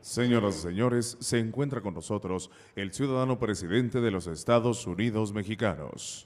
Señoras y señores, se encuentra con nosotros el ciudadano presidente de los Estados Unidos mexicanos.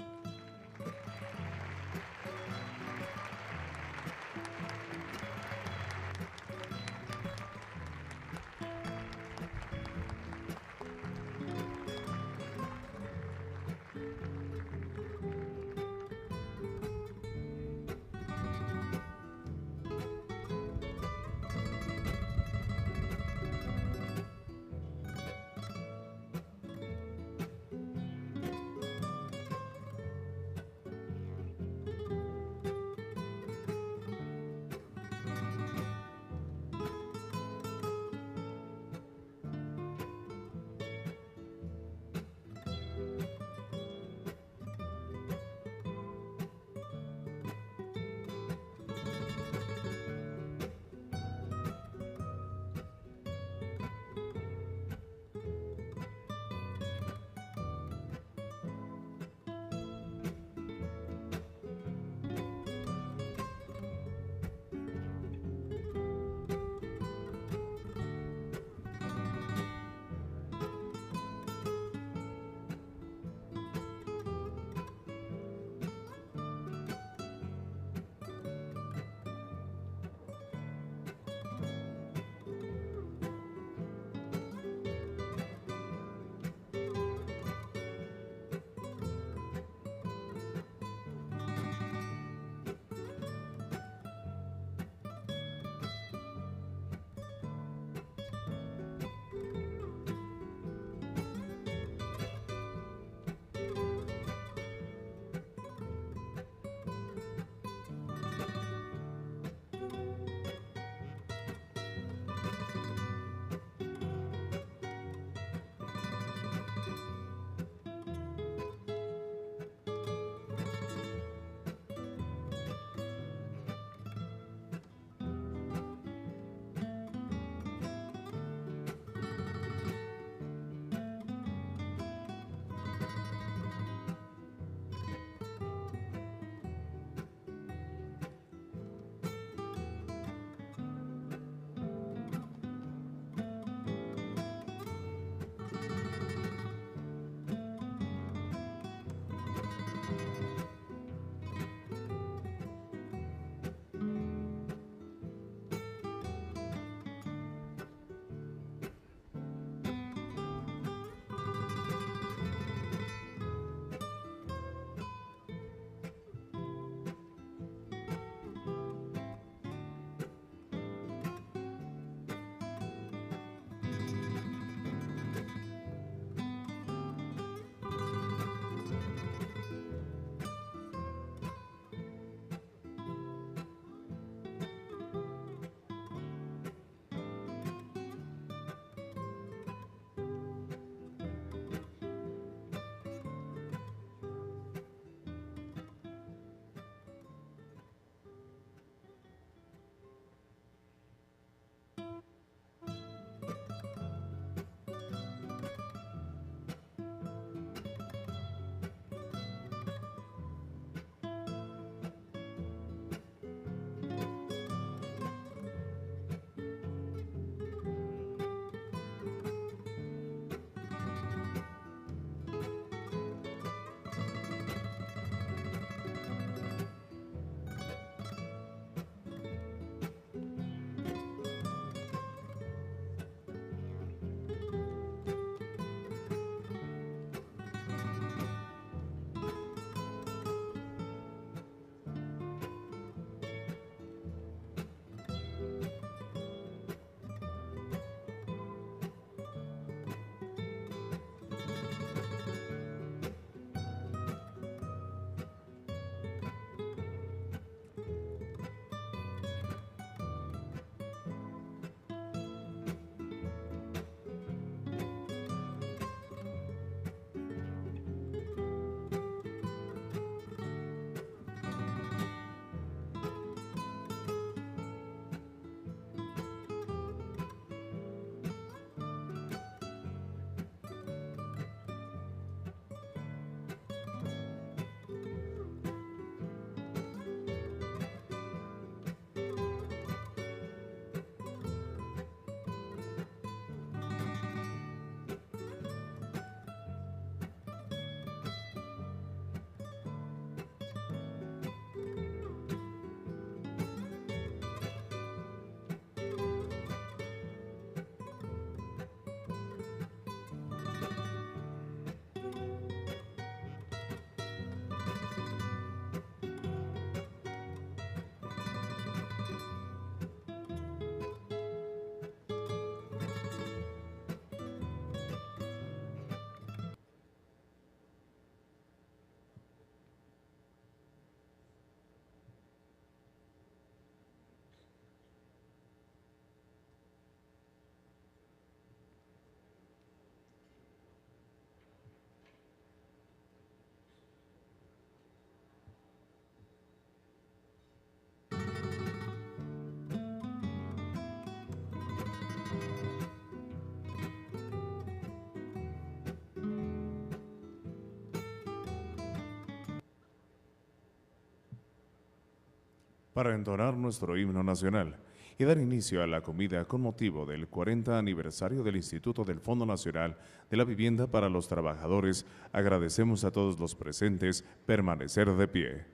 para entonar nuestro himno nacional y dar inicio a la comida con motivo del 40 aniversario del Instituto del Fondo Nacional de la Vivienda para los Trabajadores. Agradecemos a todos los presentes permanecer de pie.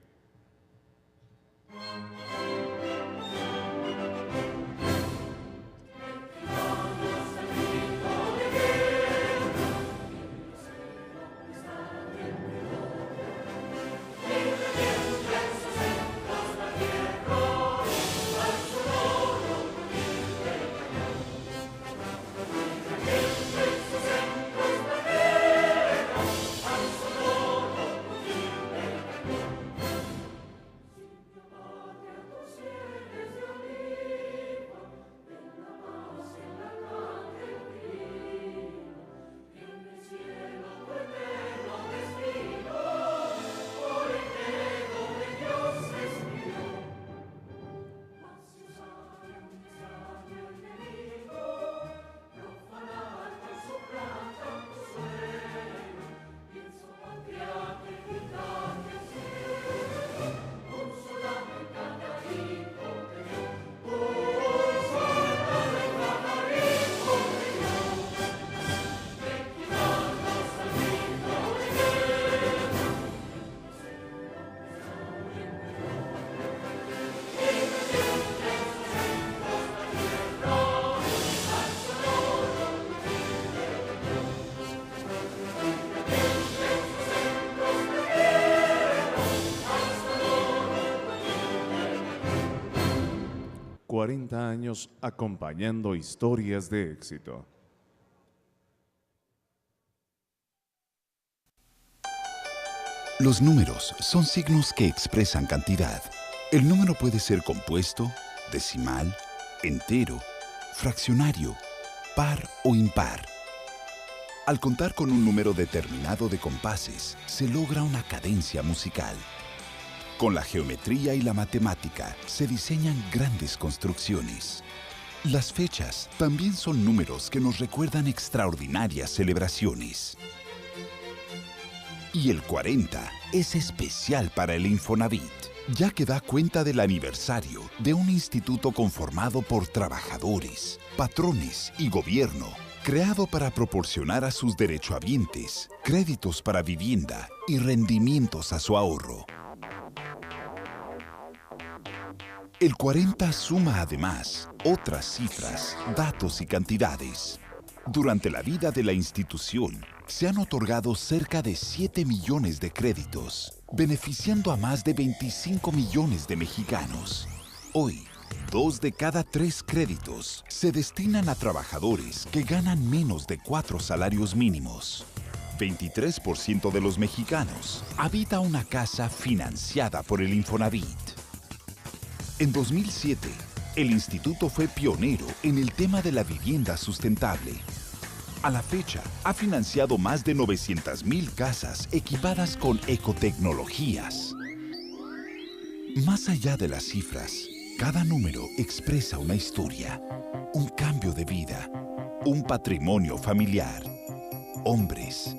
...40 años acompañando historias de éxito. Los números son signos que expresan cantidad. El número puede ser compuesto, decimal, entero, fraccionario, par o impar. Al contar con un número determinado de compases, se logra una cadencia musical. Con la geometría y la matemática se diseñan grandes construcciones. Las fechas también son números que nos recuerdan extraordinarias celebraciones. Y el 40 es especial para el Infonavit, ya que da cuenta del aniversario de un instituto conformado por trabajadores, patrones y gobierno, creado para proporcionar a sus derechohabientes créditos para vivienda y rendimientos a su ahorro. El 40 suma además otras cifras, datos y cantidades. Durante la vida de la institución, se han otorgado cerca de 7 millones de créditos, beneficiando a más de 25 millones de mexicanos. Hoy, 2 de cada 3 créditos se destinan a trabajadores que ganan menos de 4 salarios mínimos. 23% de los mexicanos habita una casa financiada por el Infonavit. En 2007, el instituto fue pionero en el tema de la vivienda sustentable. A la fecha, ha financiado más de 900,000 casas equipadas con ecotecnologías. Más allá de las cifras, cada número expresa una historia, un cambio de vida, un patrimonio familiar. Hombres,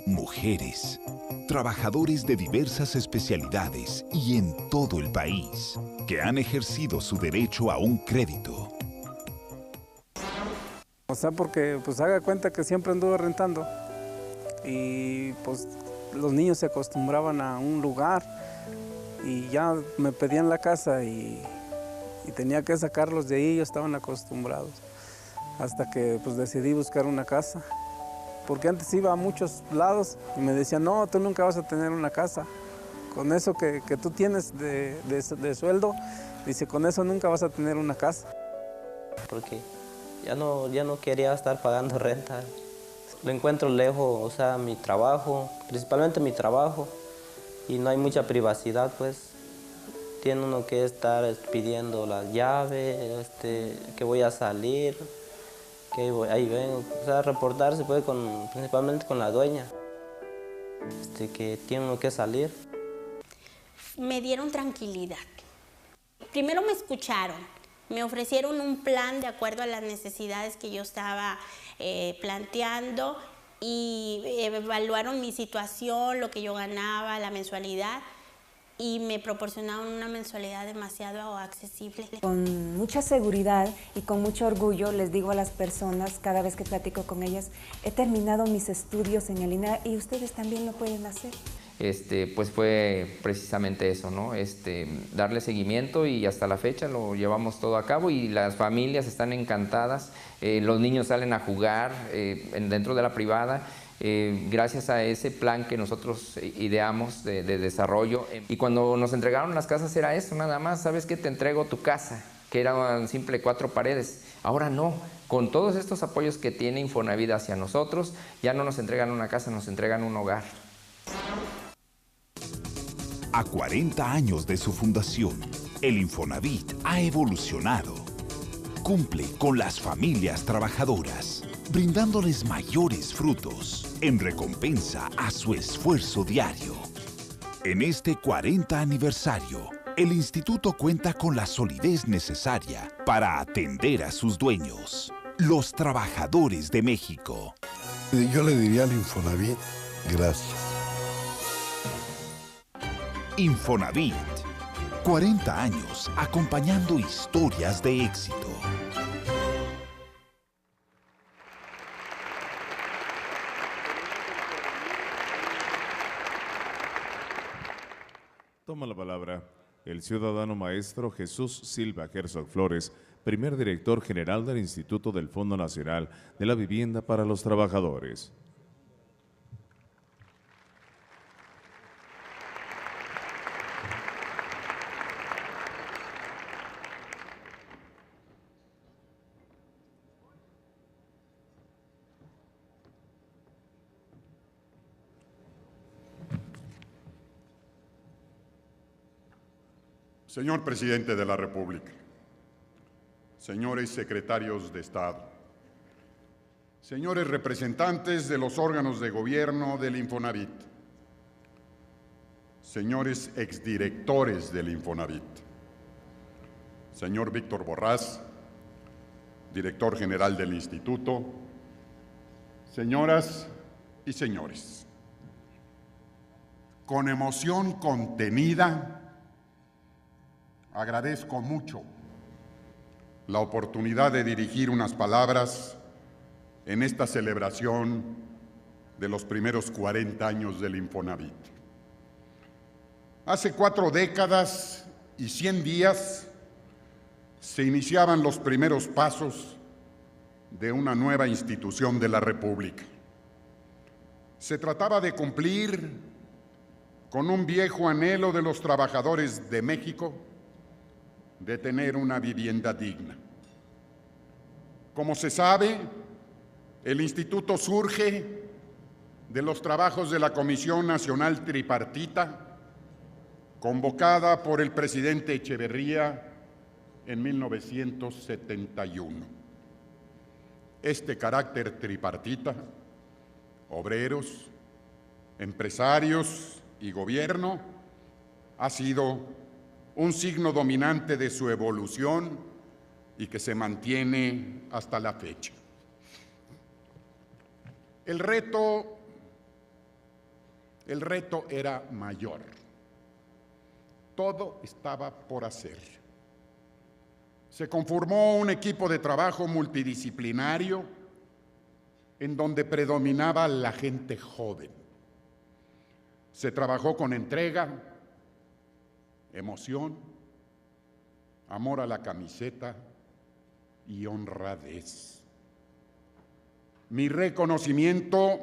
mujeres, trabajadores de diversas especialidades y en todo el país, que han ejercido su derecho a un crédito. O sea, porque pues haga cuenta que siempre anduve rentando y pues los niños se acostumbraban a un lugar y ya me pedían la casa y tenía que sacarlos de ahí, ellos estaban acostumbrados. Hasta que pues decidí buscar una casa. Porque antes iba a muchos lados y me decían, no, tú nunca vas a tener una casa. Con eso que tú tienes de sueldo, dice, con eso nunca vas a tener una casa. Porque ya no quería estar pagando renta. Lo encuentro lejos, o sea, mi trabajo, principalmente mi trabajo, y no hay mucha privacidad, pues. Tiene uno que estar pidiendo la llave, que voy a salir, ahí vengo, o sea, reportarse puede principalmente con la dueña, que tiene uno que salir. Me dieron tranquilidad. Primero me escucharon, me ofrecieron un plan de acuerdo a las necesidades que yo estaba planteando y evaluaron mi situación, lo que yo ganaba, la mensualidad. y me proporcionaron una mensualidad demasiado accesible. Con mucha seguridad y con mucho orgullo les digo a las personas, cada vez que platico con ellas, he terminado mis estudios en el INAH y ustedes también lo pueden hacer. Pues fue precisamente eso, ¿no? Darle seguimiento, y hasta la fecha lo llevamos todo a cabo y las familias están encantadas, los niños salen a jugar dentro de la privada. Gracias a ese plan que nosotros ideamos de desarrollo. Y cuando nos entregaron las casas era eso, nada más, ¿sabes qué? Te entrego tu casa, que era un simple 4 paredes. Ahora no, con todos estos apoyos que tiene Infonavit hacia nosotros, ya no nos entregan una casa, nos entregan un hogar. A 40 años de su fundación, el Infonavit ha evolucionado. Cumple con las familias trabajadoras, brindándoles mayores frutos en recompensa a su esfuerzo diario. En este 40 aniversario, el instituto cuenta con la solidez necesaria para atender a sus dueños, los trabajadores de México. Yo le diría al Infonavit, gracias. Infonavit, 40 años acompañando historias de éxito. Toma la palabra el ciudadano maestro Jesús Silva Herzog Flores, primer director general del Instituto del Fondo Nacional de la Vivienda para los Trabajadores. Señor Presidente de la República, señores secretarios de Estado, señores representantes de los órganos de gobierno del Infonavit, señores exdirectores del Infonavit, señor Víctor Borrás, director general del Instituto, señoras y señores, con emoción contenida, agradezco mucho la oportunidad de dirigir unas palabras en esta celebración de los primeros 40 años del Infonavit. Hace 4 décadas y 100 días se iniciaban los primeros pasos de una nueva institución de la República. Se trataba de cumplir con un viejo anhelo de los trabajadores de México de tener una vivienda digna. Como se sabe, el instituto surge de los trabajos de la Comisión Nacional Tripartita, convocada por el presidente Echeverría en 1971. Este carácter tripartita, obreros, empresarios y gobierno, ha sido un signo dominante de su evolución y que se mantiene hasta la fecha. El reto era mayor. Todo estaba por hacer. Se conformó un equipo de trabajo multidisciplinario en donde predominaba la gente joven. Se trabajó con entrega, emoción, amor a la camiseta y honradez. Mi reconocimiento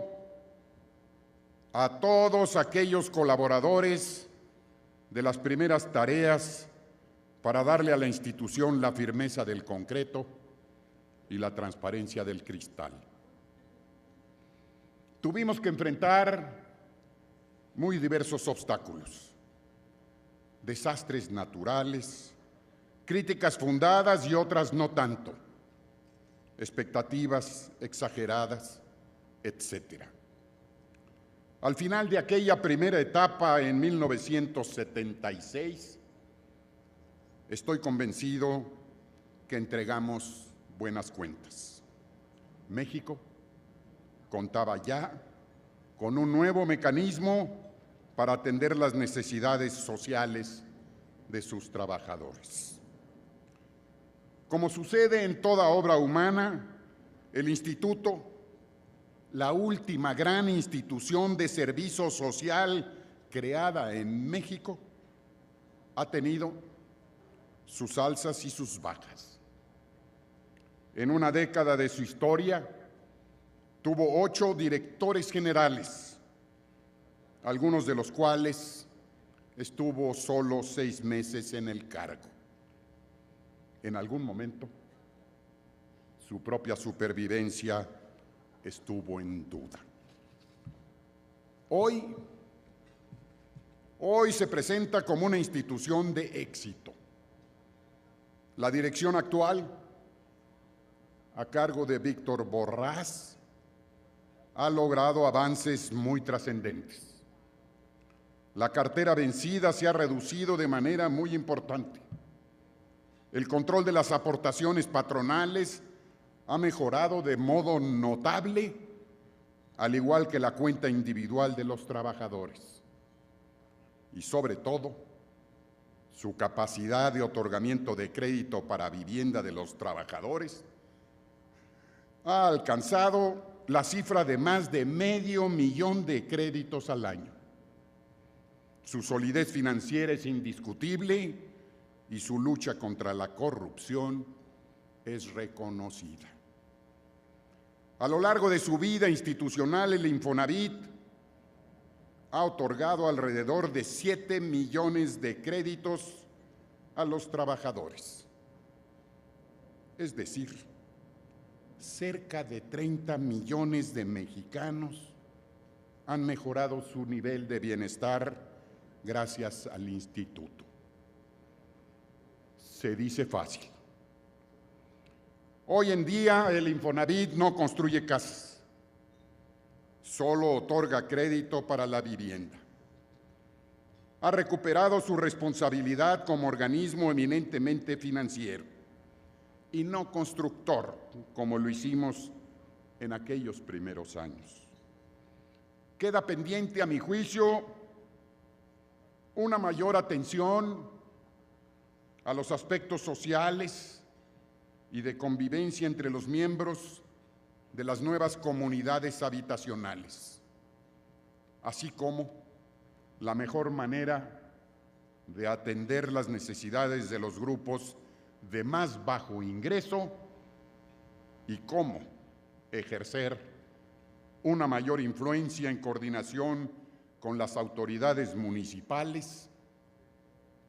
a todos aquellos colaboradores de las primeras tareas para darle a la institución la firmeza del concreto y la transparencia del cristal. Tuvimos que enfrentar muy diversos obstáculos. Desastres naturales, críticas fundadas y otras no tanto, expectativas exageradas, etc. Al final de aquella primera etapa, en 1976, estoy convencido que entregamos buenas cuentas. México contaba ya con un nuevo mecanismo para atender las necesidades sociales de sus trabajadores. Como sucede en toda obra humana, el Instituto, la última gran institución de servicio social creada en México, ha tenido sus alzas y sus bajas. En una década de su historia, tuvo 8 directores generales, algunos de los cuales estuvo solo 6 meses en el cargo. En algún momento, su propia supervivencia estuvo en duda. Hoy se presenta como una institución de éxito. La dirección actual, a cargo de Víctor Borrás, ha logrado avances muy trascendentes. La cartera vencida se ha reducido de manera muy importante. El control de las aportaciones patronales ha mejorado de modo notable, al igual que la cuenta individual de los trabajadores. Y sobre todo, su capacidad de otorgamiento de crédito para vivienda de los trabajadores ha alcanzado la cifra de más de 500,000 de créditos al año. Su solidez financiera es indiscutible y su lucha contra la corrupción es reconocida. A lo largo de su vida institucional, el Infonavit ha otorgado alrededor de 7 millones de créditos a los trabajadores. Es decir, cerca de 30 millones de mexicanos han mejorado su nivel de bienestar gracias al instituto. Se dice fácil. Hoy en día el Infonavit no construye casas, solo otorga crédito para la vivienda. Ha recuperado su responsabilidad como organismo eminentemente financiero y no constructor, como lo hicimos en aquellos primeros años. Queda pendiente, a mi juicio, una mayor atención a los aspectos sociales y de convivencia entre los miembros de las nuevas comunidades habitacionales, así como la mejor manera de atender las necesidades de los grupos de más bajo ingreso y cómo ejercer una mayor influencia en coordinación con las autoridades municipales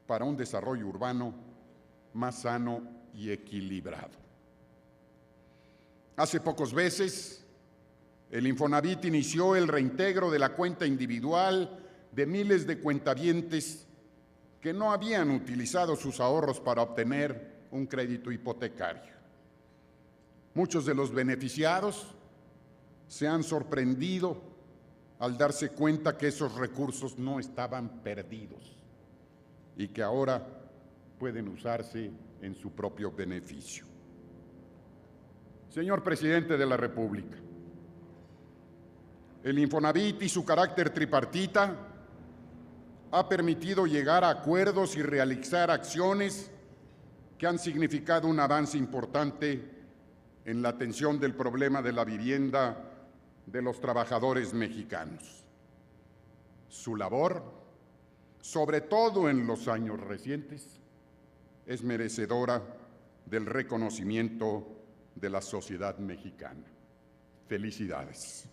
para un desarrollo urbano más sano y equilibrado. Hace pocos meses, el Infonavit inició el reintegro de la cuenta individual de miles de cuentavientes que no habían utilizado sus ahorros para obtener un crédito hipotecario. Muchos de los beneficiados se han sorprendido al darse cuenta que esos recursos no estaban perdidos y que ahora pueden usarse en su propio beneficio. Señor Presidente de la República, el Infonavit y su carácter tripartita ha permitido llegar a acuerdos y realizar acciones que han significado un avance importante en la atención del problema de la vivienda de los trabajadores mexicanos. Su labor, sobre todo en los años recientes, es merecedora del reconocimiento de la sociedad mexicana. Felicidades.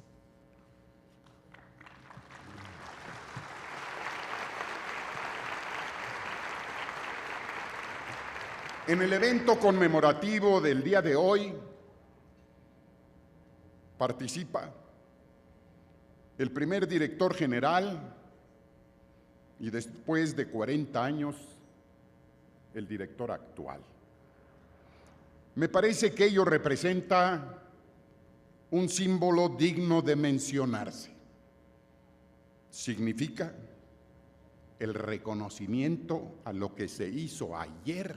En el evento conmemorativo del día de hoy participa el primer director general y después de 40 años, el director actual. Me parece que ello representa un símbolo digno de mencionarse. Significa el reconocimiento a lo que se hizo ayer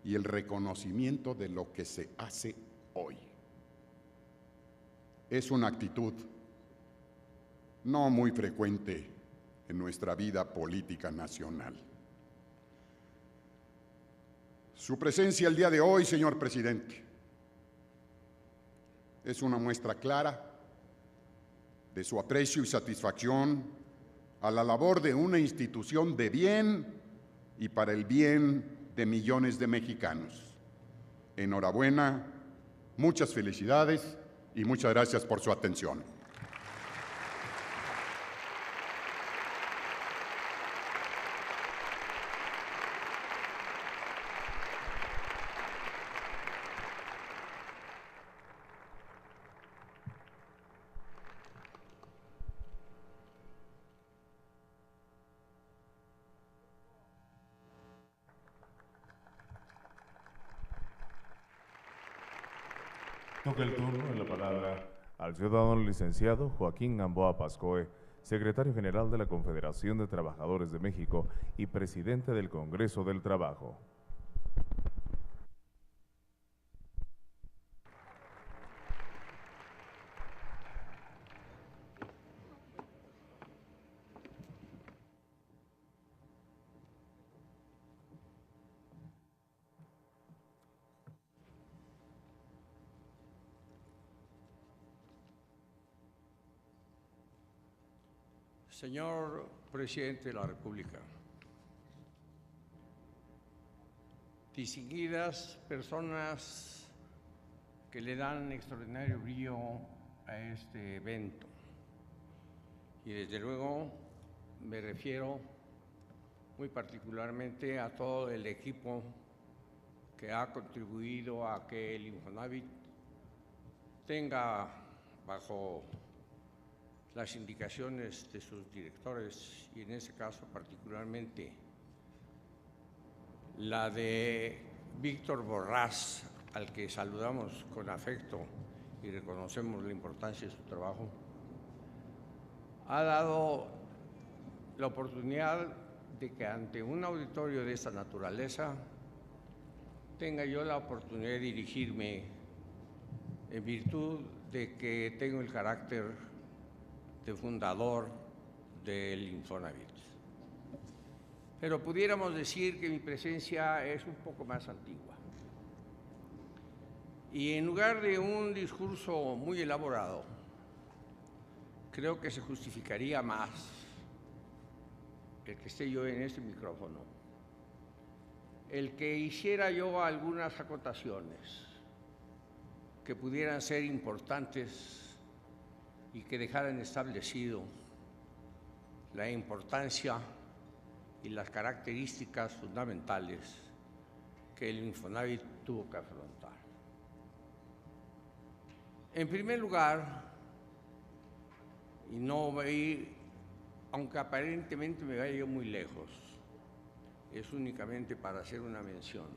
y el reconocimiento de lo que se hace hoy. Es una actitud no muy frecuente en nuestra vida política nacional. Su presencia el día de hoy, señor presidente, es una muestra clara de su aprecio y satisfacción a la labor de una institución de bien y para el bien de millones de mexicanos. Enhorabuena, muchas felicidades y muchas gracias por su atención. Toca el turno de la palabra al ciudadano licenciado Joaquín Gamboa Pascoe, secretario general de la Confederación de Trabajadores de México y presidente del Congreso del Trabajo. Señor Presidente de la República, distinguidas personas que le dan extraordinario brillo a este evento, y desde luego me refiero muy particularmente a todo el equipo que ha contribuido a que el Infonavit tenga bajo las indicaciones de sus directores, y en ese caso particularmente la de Víctor Borrás, al que saludamos con afecto y reconocemos la importancia de su trabajo, ha dado la oportunidad de que ante un auditorio de esta naturaleza tenga yo la oportunidad de dirigirme en virtud de que tengo el carácter de fundador del Infonavit. Pero pudiéramos decir que mi presencia es un poco más antigua. Y en lugar de un discurso muy elaborado, creo que se justificaría más el que esté yo en este micrófono, el que hiciera yo algunas acotaciones que pudieran ser importantes y que dejaran establecido la importancia y las características fundamentales que el Infonavit tuvo que afrontar. En primer lugar, y no voy a ir, aunque aparentemente me vaya yo muy lejos, es únicamente para hacer una mención.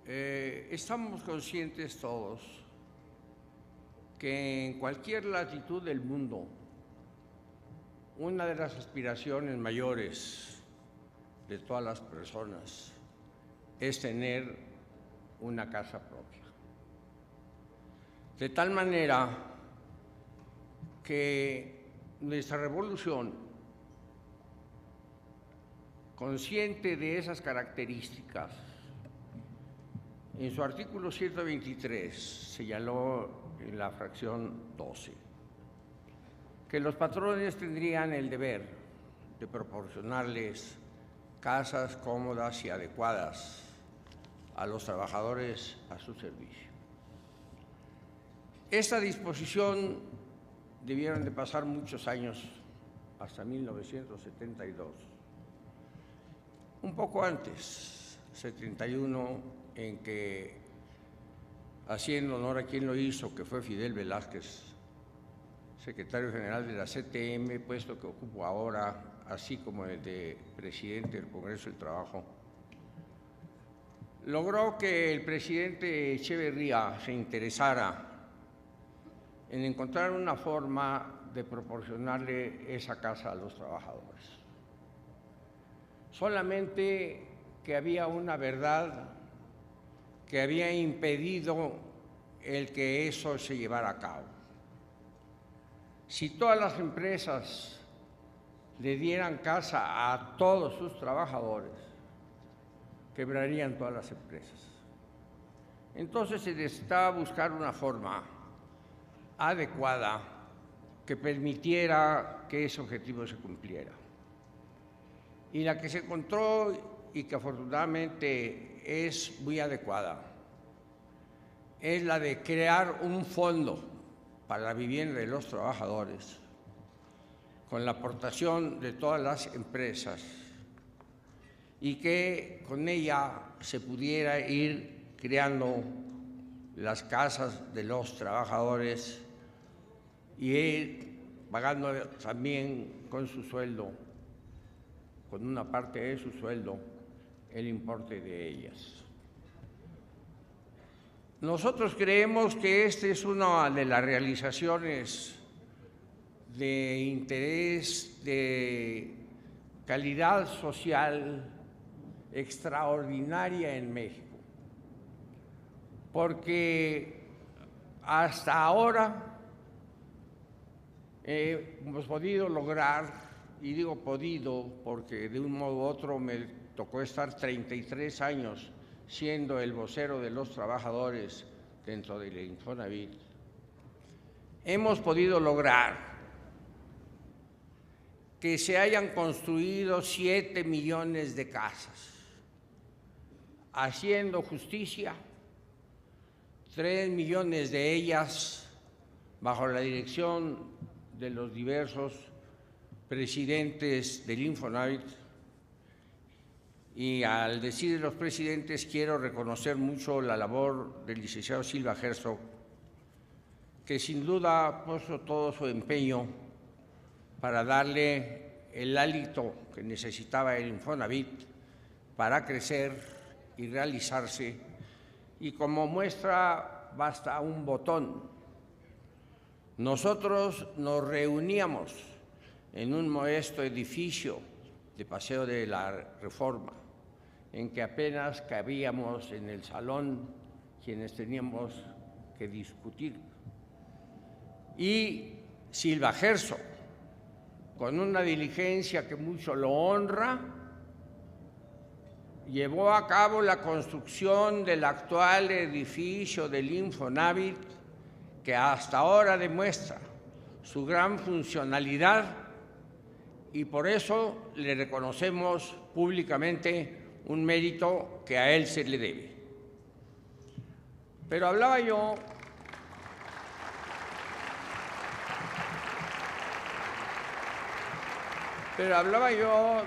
Estamos conscientes todos que en cualquier latitud del mundo, una de las aspiraciones mayores de todas las personas es tener una casa propia. De tal manera que nuestra revolución, consciente de esas características, en su artículo 123 señaló en la fracción 12 que los patrones tendrían el deber de proporcionarles casas cómodas y adecuadas a los trabajadores a su servicio. Esta disposición debieron de pasar muchos años, hasta 1972. Un poco antes, 71, en que, haciendo honor a quien lo hizo, que fue Fidel Velázquez, secretario general de la CTM, puesto que ocupo ahora, así como el de presidente del Congreso del Trabajo, logró que el presidente Echeverría se interesara en encontrar una forma de proporcionarle esa casa a los trabajadores. Solamente que había una verdad que había impedido el que eso se llevara a cabo. Si todas las empresas le dieran casa a todos sus trabajadores, quebrarían todas las empresas. Entonces se necesitaba buscar una forma adecuada que permitiera que ese objetivo se cumpliera. Y la que se encontró y que afortunadamente es muy adecuada es la de crear un fondo para la vivienda de los trabajadores con la aportación de todas las empresas y que con ella se pudiera ir creando las casas de los trabajadores y ir pagando también con su sueldo, con una parte de su sueldo, el importe de ellas. Nosotros creemos que esta es una de las realizaciones de interés, de calidad social extraordinaria en México, porque hasta ahora hemos podido lograr, y digo podido porque de un modo u otro me tocó estar 33 años siendo el vocero de los trabajadores dentro del Infonavit, hemos podido lograr que se hayan construido 7 millones de casas, haciendo justicia, 3 millones de ellas bajo la dirección de los diversos presidentes del Infonavit. Y al decir de los presidentes, quiero reconocer mucho la labor del licenciado Silva Herzog, que sin duda puso todo su empeño para darle el hálito que necesitaba el Infonavit para crecer y realizarse. Y como muestra basta un botón. Nosotros nos reuníamos en un modesto edificio de Paseo de la Reforma, en que apenas cabíamos en el salón quienes teníamos que discutir. Y Silva Herzog, con una diligencia que mucho lo honra, llevó a cabo la construcción del actual edificio del Infonavit, que hasta ahora demuestra su gran funcionalidad, y por eso le reconocemos públicamente un mérito que a él se le debe. Pero hablaba yo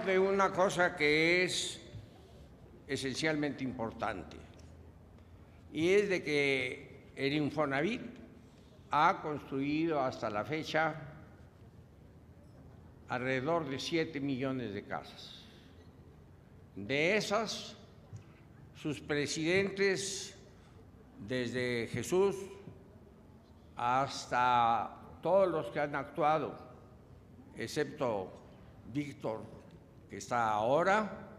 de una cosa que es esencialmente importante, y es de que el Infonavit ha construido hasta la fecha alrededor de 7 millones de casas. De esas, sus presidentes, desde Jesús hasta todos los que han actuado, excepto Víctor, que está ahora,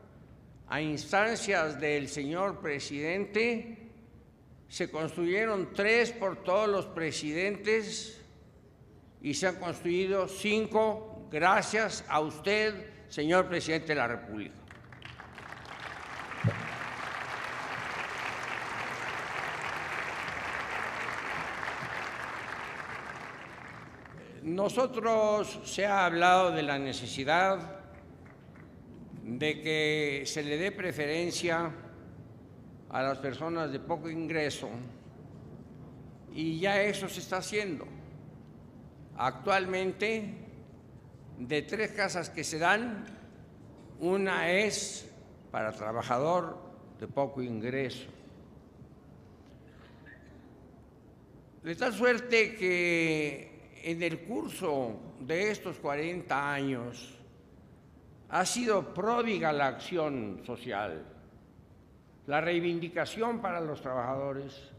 a instancias del señor presidente, se construyeron 3 por todos los presidentes y se han construido 5 gracias a usted, señor presidente de la República. Nosotros se ha hablado de la necesidad de que se le dé preferencia a las personas de poco ingreso, y ya eso se está haciendo. Actualmente, de 3 casas que se dan, una es para trabajador de poco ingreso. De tal suerte que en el curso de estos 40 años ha sido pródiga la acción social, la reivindicación para los trabajadores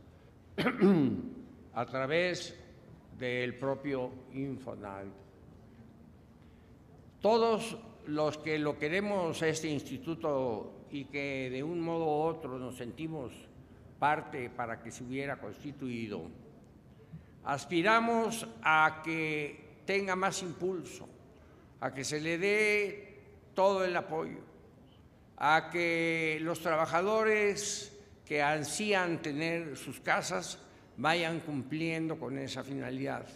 a través del propio Infonavit. Todos los que lo queremos a este instituto y que de un modo u otro nos sentimos parte para que se hubiera constituido, aspiramos a que tenga más impulso, a que se le dé todo el apoyo, a que los trabajadores que ansían tener sus casas vayan cumpliendo con esa finalidad.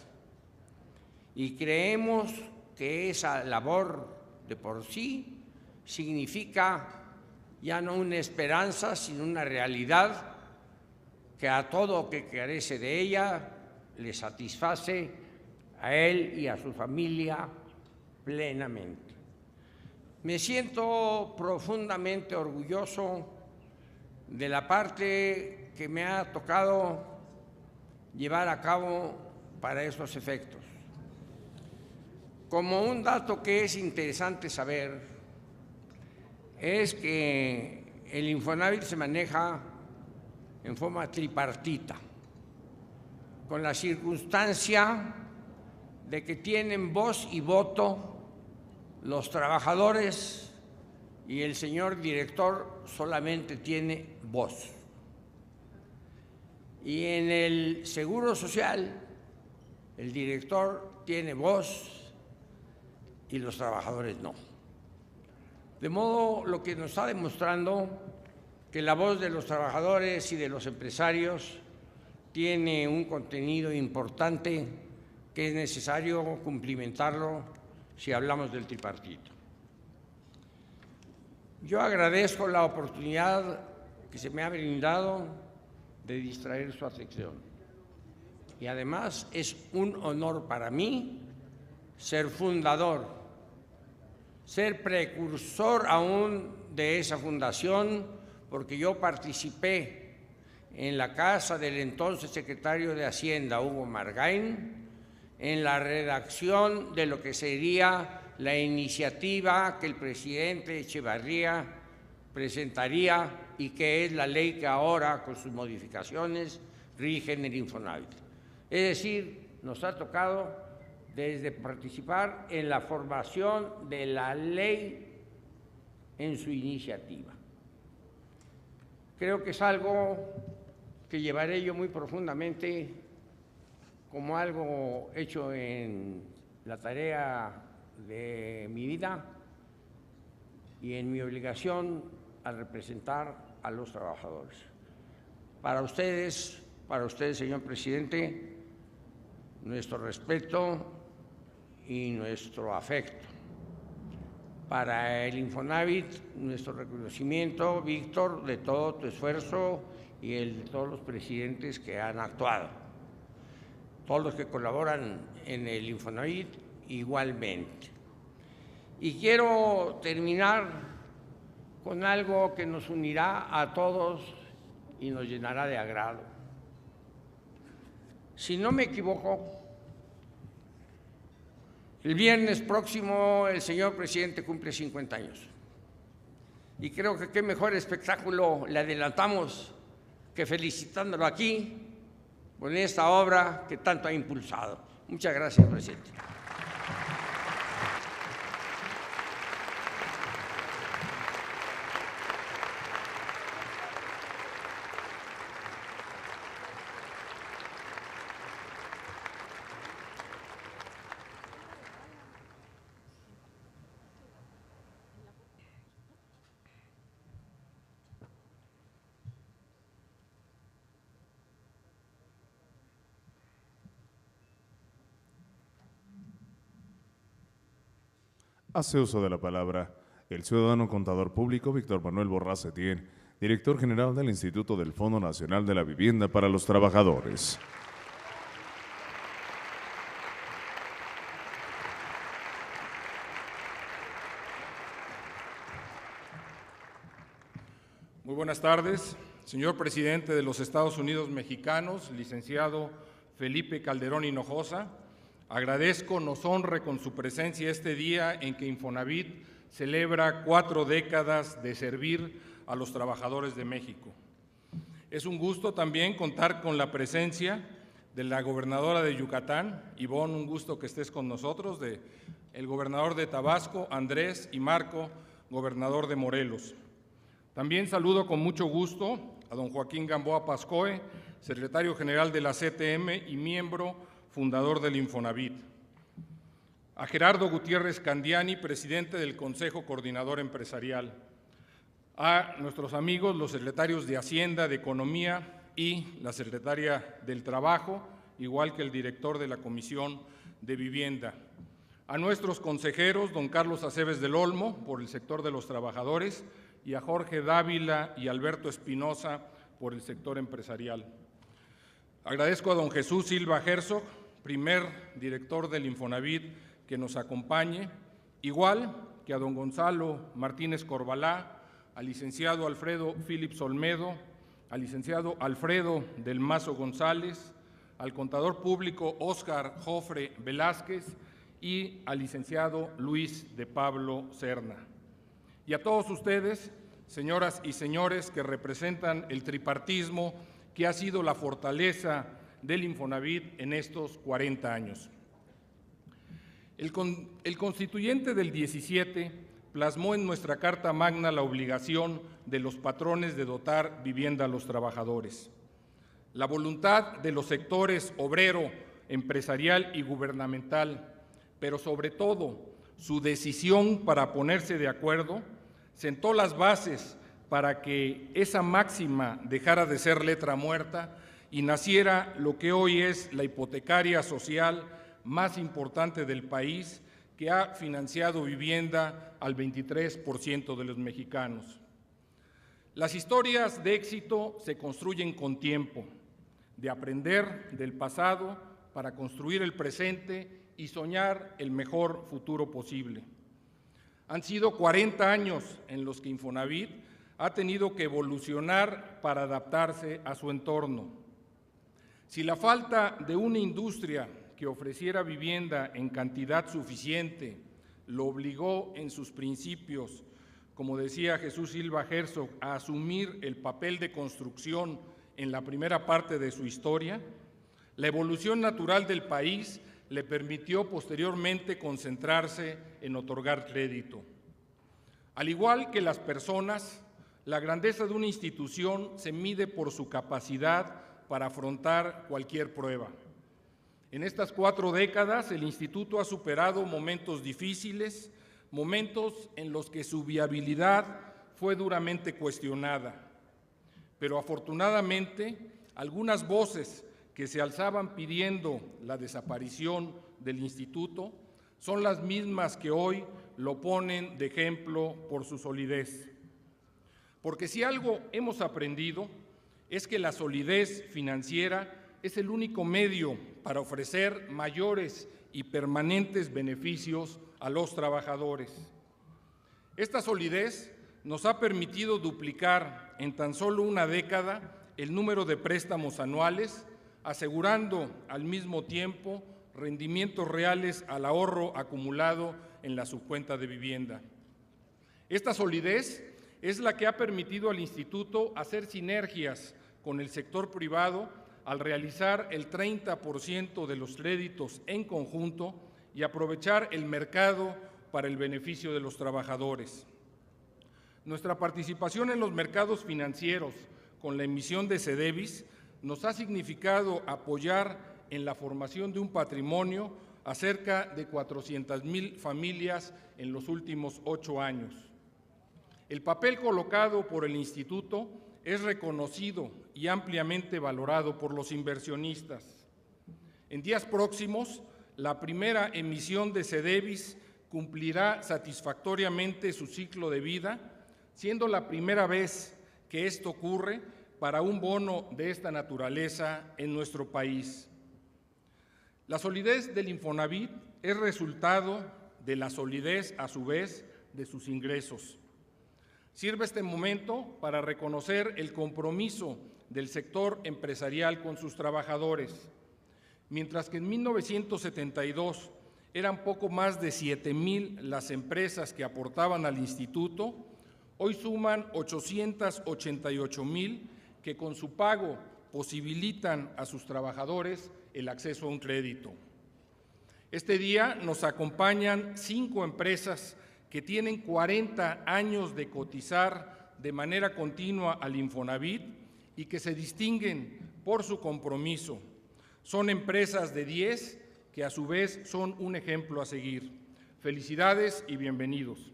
Y creemos que esa labor de por sí significa ya no una esperanza, sino una realidad que a todo que carece de ella le satisface a él y a su familia plenamente. Me siento profundamente orgulloso de la parte que me ha tocado llevar a cabo para esos efectos. Como un dato que es interesante saber, es que el Infonavit se maneja en forma tripartita, con la circunstancia de que tienen voz y voto los trabajadores y el señor director solamente tiene voz. Y en el Seguro Social, el director tiene voz y los trabajadores no. De modo, lo que nos está demostrando que la voz de los trabajadores y de los empresarios tiene un contenido importante que es necesario cumplimentarlo si hablamos del tripartito. Yo agradezco la oportunidad que se me ha brindado de distraer su atención. Y además es un honor para mí ser fundador, ser precursor aún de esa fundación, porque yo participé en la casa del entonces secretario de Hacienda, Hugo Margain, en la redacción de lo que sería la iniciativa que el presidente Echevarría presentaría y que es la ley que ahora, con sus modificaciones, rige en el Infonavit. Es decir, nos ha tocado desde participar en la formación de la ley en su iniciativa. Creo que es algo que llevaré yo muy profundamente como algo hecho en la tarea de mi vida y en mi obligación al representar a los trabajadores. Para ustedes, señor presidente, nuestro respeto y nuestro afecto. Para el Infonavit, nuestro reconocimiento, Víctor, de todo tu esfuerzo y el de todos los presidentes que han actuado. Todos los que colaboran en el Infonavit igualmente. Y quiero terminar con algo que nos unirá a todos y nos llenará de agrado. Si no me equivoco, el viernes próximo el señor presidente cumple 50 años. Y creo que qué mejor espectáculo le adelantamos que felicitándolo aquí con esta obra que tanto ha impulsado. Muchas gracias, presidente. Hace uso de la palabra el ciudadano contador público Víctor Manuel Borrás Setién, director general del Instituto del Fondo Nacional de la Vivienda para los Trabajadores. Muy buenas tardes, señor presidente de los Estados Unidos mexicanos, licenciado Felipe Calderón Hinojosa. Agradezco nos honre con su presencia este día en que Infonavit celebra 4 décadas de servir a los trabajadores de México. Es un gusto también contar con la presencia de la gobernadora de Yucatán, Ivonne, un gusto que estés con nosotros, de el gobernador de Tabasco, Andrés, y Marco, gobernador de Morelos. También saludo con mucho gusto a don Joaquín Gamboa Pascoe, secretario general de la CTM y miembro fundador del Infonavit. a Gerardo Gutiérrez Candiani, presidente del Consejo Coordinador Empresarial, a nuestros amigos los secretarios de Hacienda, de Economía y la secretaria del Trabajo, igual que el director de la Comisión de Vivienda, a nuestros consejeros, don Carlos Aceves del Olmo, por el sector de los trabajadores, y a Jorge Dávila y Alberto Espinosa, por el sector empresarial. Agradezco a don Jesús Silva Herzog, primer director del Infonavit, que nos acompañe, igual que a don Gonzalo Martínez Corbalá, al licenciado Alfredo Phillips Olmedo, al licenciado Alfredo del Mazo González, al contador público Óscar Jofre Velázquez y al licenciado Luis de Pablo Serna. Y a todos ustedes, señoras y señores que representan el tripartismo que ha sido la fortaleza del Infonavit en estos 40 años. El constituyente del 17 plasmó en nuestra Carta Magna la obligación de los patrones de dotar vivienda a los trabajadores. La voluntad de los sectores obrero, empresarial y gubernamental, pero sobre todo su decisión para ponerse de acuerdo, sentó las bases para que esa máxima dejara de ser letra muerta y naciera lo que hoy es la hipotecaria social más importante del país, que ha financiado vivienda al 23% de los mexicanos. Las historias de éxito se construyen con tiempo, de aprender del pasado para construir el presente y soñar el mejor futuro posible. Han sido 40 años en los que Infonavit ha tenido que evolucionar para adaptarse a su entorno. Si la falta de una industria que ofreciera vivienda en cantidad suficiente lo obligó en sus principios, como decía Jesús Silva Herzog, a asumir el papel de construcción en la primera parte de su historia, la evolución natural del país le permitió posteriormente concentrarse en otorgar crédito. Al igual que las personas, la grandeza de una institución se mide por su capacidad para afrontar cualquier prueba. En estas 4 décadas, el Instituto ha superado momentos difíciles, momentos en los que su viabilidad fue duramente cuestionada. Pero afortunadamente, algunas voces que se alzaban pidiendo la desaparición del Instituto son las mismas que hoy lo ponen de ejemplo por su solidez. Porque si algo hemos aprendido es que la solidez financiera es el único medio para ofrecer mayores y permanentes beneficios a los trabajadores. Esta solidez nos ha permitido duplicar en tan solo una década el número de préstamos anuales, asegurando al mismo tiempo rendimientos reales al ahorro acumulado en la subcuenta de vivienda. Esta solidez es la que ha permitido al Instituto hacer sinergias con el sector privado al realizar el 30% de los créditos en conjunto y aprovechar el mercado para el beneficio de los trabajadores. Nuestra participación en los mercados financieros con la emisión de CEDEVIS nos ha significado apoyar en la formación de un patrimonio a cerca de 400,000 familias en los últimos 8 años. El papel colocado por el Instituto es reconocido y ampliamente valorado por los inversionistas. En días próximos, la primera emisión de CEDEVIS cumplirá satisfactoriamente su ciclo de vida, siendo la primera vez que esto ocurre para un bono de esta naturaleza en nuestro país. La solidez del Infonavit es resultado de la solidez, a su vez, de sus ingresos. Sirve este momento para reconocer el compromiso del sector empresarial con sus trabajadores. Mientras que en 1972 eran poco más de 7,000 las empresas que aportaban al instituto, hoy suman 888,000 que con su pago posibilitan a sus trabajadores el acceso a un crédito. Este día nos acompañan 5 empresas que tienen 40 años de cotizar de manera continua al Infonavit y que se distinguen por su compromiso. Son empresas de 10 que a su vez son un ejemplo a seguir. Felicidades y bienvenidos.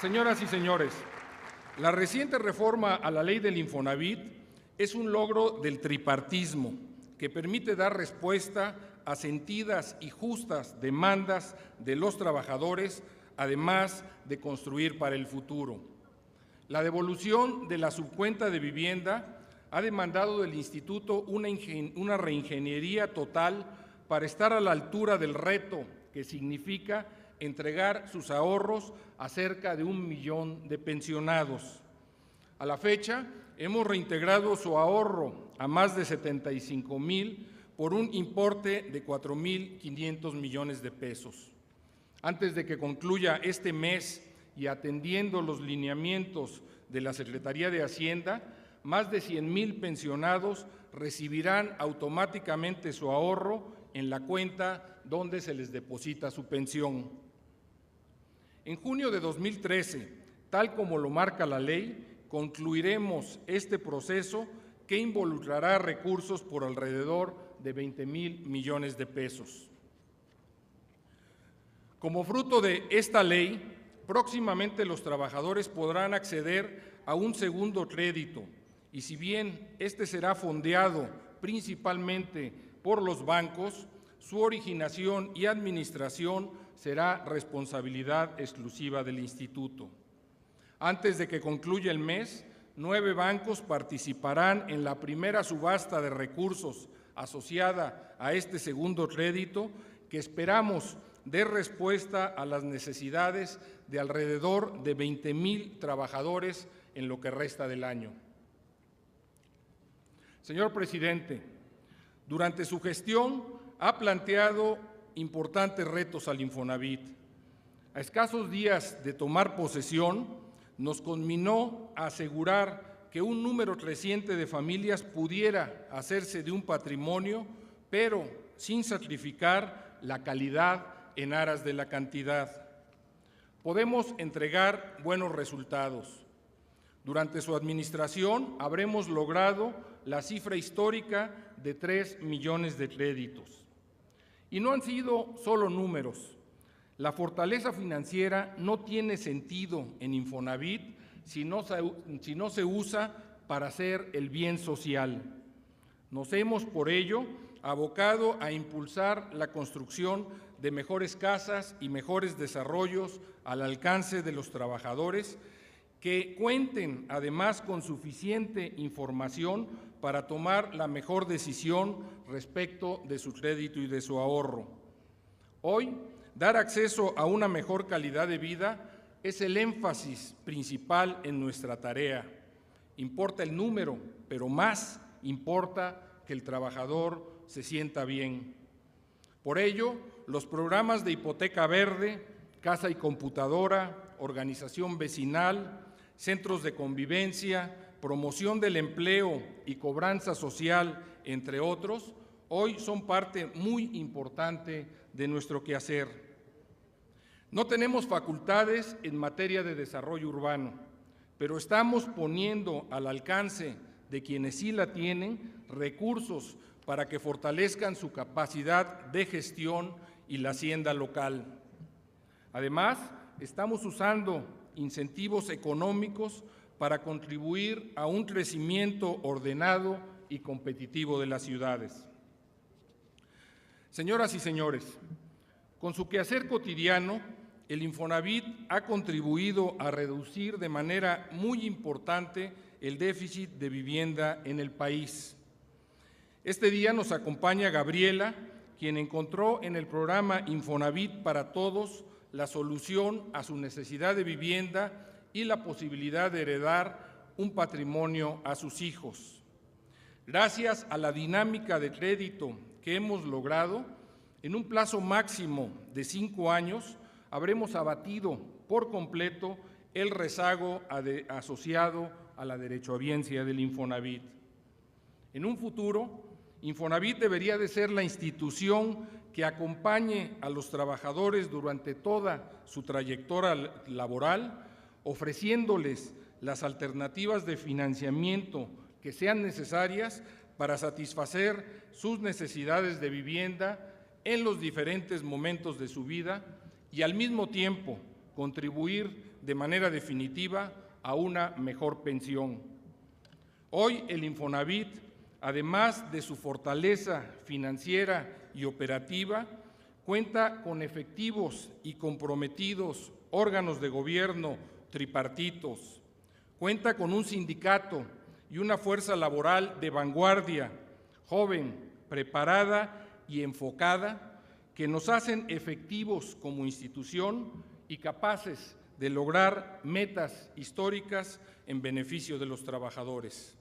Señoras y señores, la reciente reforma a la ley del Infonavit es un logro del tripartismo que permite dar respuesta a sentidas y justas demandas de los trabajadores, además de construir para el futuro. La devolución de la subcuenta de vivienda ha demandado del Instituto una reingeniería total para estar a la altura del reto que significa entregar sus ahorros a cerca de 1 millón de pensionados. A la fecha, hemos reintegrado su ahorro a más de 75,000 por un importe de 4,500 millones de pesos. Antes de que concluya este mes y atendiendo los lineamientos de la Secretaría de Hacienda, más de 100,000 pensionados recibirán automáticamente su ahorro en la cuenta donde se les deposita su pensión. En junio de 2013, tal como lo marca la ley, concluiremos este proceso que involucrará recursos por alrededor de 20,000 millones de pesos. Como fruto de esta ley, próximamente los trabajadores podrán acceder a un segundo crédito y si bien este será fondeado principalmente por los bancos, su originación y administración será responsabilidad exclusiva del instituto. Antes de que concluya el mes, 9 bancos participarán en la primera subasta de recursos asociada a este segundo crédito que esperamos dé respuesta a las necesidades de alrededor de 20,000 trabajadores en lo que resta del año. Señor presidente, durante su gestión ha planteado importantes retos al Infonavit. A escasos días de tomar posesión, nos conminó a asegurar que un número creciente de familias pudiera hacerse de un patrimonio, pero sin sacrificar la calidad en aras de la cantidad. Podemos entregar buenos resultados. Durante su administración habremos logrado la cifra histórica de 3 millones de créditos. Y no han sido solo números. La fortaleza financiera no tiene sentido en Infonavit si no se usa para hacer el bien social. Nos hemos, por ello, abocado a impulsar la construcción de mejores casas y mejores desarrollos al alcance de los trabajadores que cuenten además con suficiente información para tomar la mejor decisión respecto de su crédito y de su ahorro. Hoy, dar acceso a una mejor calidad de vida es el énfasis principal en nuestra tarea. Importa el número, pero más importa que el trabajador se sienta bien. Por ello, los programas de hipoteca verde, casa y computadora, organización vecinal, centros de convivencia, promoción del empleo y cobranza social, entre otros, hoy son parte muy importante de nuestro quehacer. No tenemos facultades en materia de desarrollo urbano, pero estamos poniendo al alcance de quienes sí la tienen recursos para que fortalezcan su capacidad de gestión y la hacienda local. Además, estamos usando incentivos económicos para contribuir a un crecimiento ordenado y competitivo de las ciudades. Señoras y señores, con su quehacer cotidiano, el Infonavit ha contribuido a reducir de manera muy importante el déficit de vivienda en el país. Este día nos acompaña Gabriela, quien encontró en el programa Infonavit para Todos la solución a su necesidad de vivienda y la posibilidad de heredar un patrimonio a sus hijos. Gracias a la dinámica de crédito que hemos logrado, en un plazo máximo de 5 años, habremos abatido por completo el rezago asociado a la derechohabiencia del Infonavit. En un futuro, Infonavit debería de ser la institución que acompañe a los trabajadores durante toda su trayectoria laboral, ofreciéndoles las alternativas de financiamiento que sean necesarias para satisfacer sus necesidades de vivienda en los diferentes momentos de su vida y al mismo tiempo contribuir de manera definitiva a una mejor pensión. Hoy el Infonavit, además de su fortaleza financiera y operativa, cuenta con efectivos y comprometidos órganos de gobierno tripartitos, cuenta con un sindicato y una fuerza laboral de vanguardia, joven, preparada y enfocada, que nos hacen efectivos como institución y capaces de lograr metas históricas en beneficio de los trabajadores.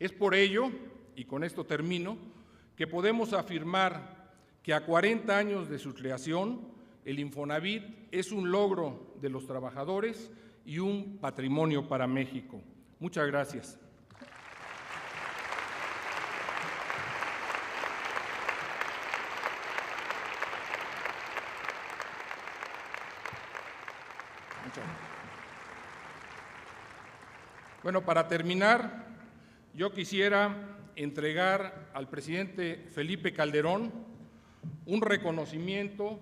Es por ello, y con esto termino, que podemos afirmar que a 40 años de su creación, el Infonavit es un logro de los trabajadores y un patrimonio para México. Muchas gracias. Bueno, para terminar, yo quisiera entregar al presidente Felipe Calderón un reconocimiento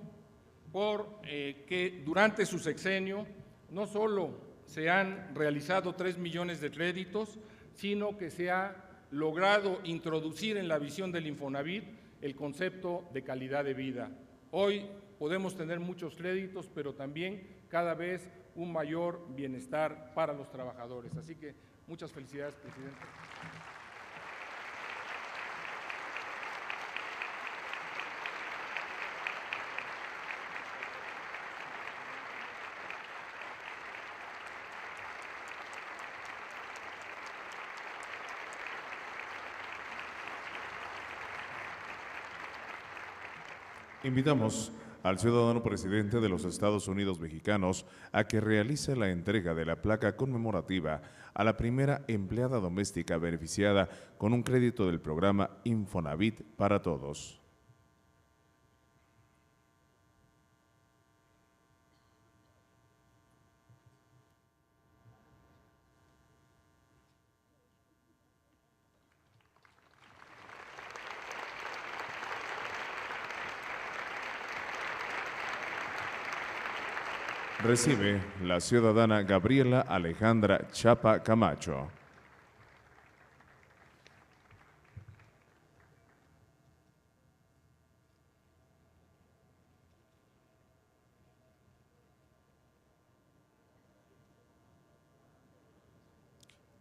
por que durante su sexenio no solo se han realizado 3 millones de créditos, sino que se ha logrado introducir en la visión del Infonavit el concepto de calidad de vida. Hoy podemos tener muchos créditos, pero también cada vez un mayor bienestar para los trabajadores. Así que muchas felicidades, presidente. Invitamos al ciudadano presidente de los Estados Unidos mexicanos a que realice la entrega de la placa conmemorativa a la primera empleada doméstica beneficiada con un crédito del programa Infonavit para Todos. Recibe la ciudadana Gabriela Alejandra Chapa Camacho.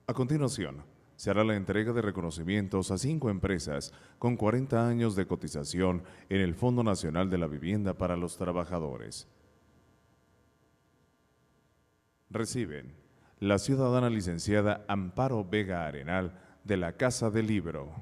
A continuación, se hará la entrega de reconocimientos a 5 empresas con 40 años de cotización en el Fondo Nacional de la Vivienda para los Trabajadores. Reciben la ciudadana licenciada Amparo Vega Arenal de la Casa del Libro.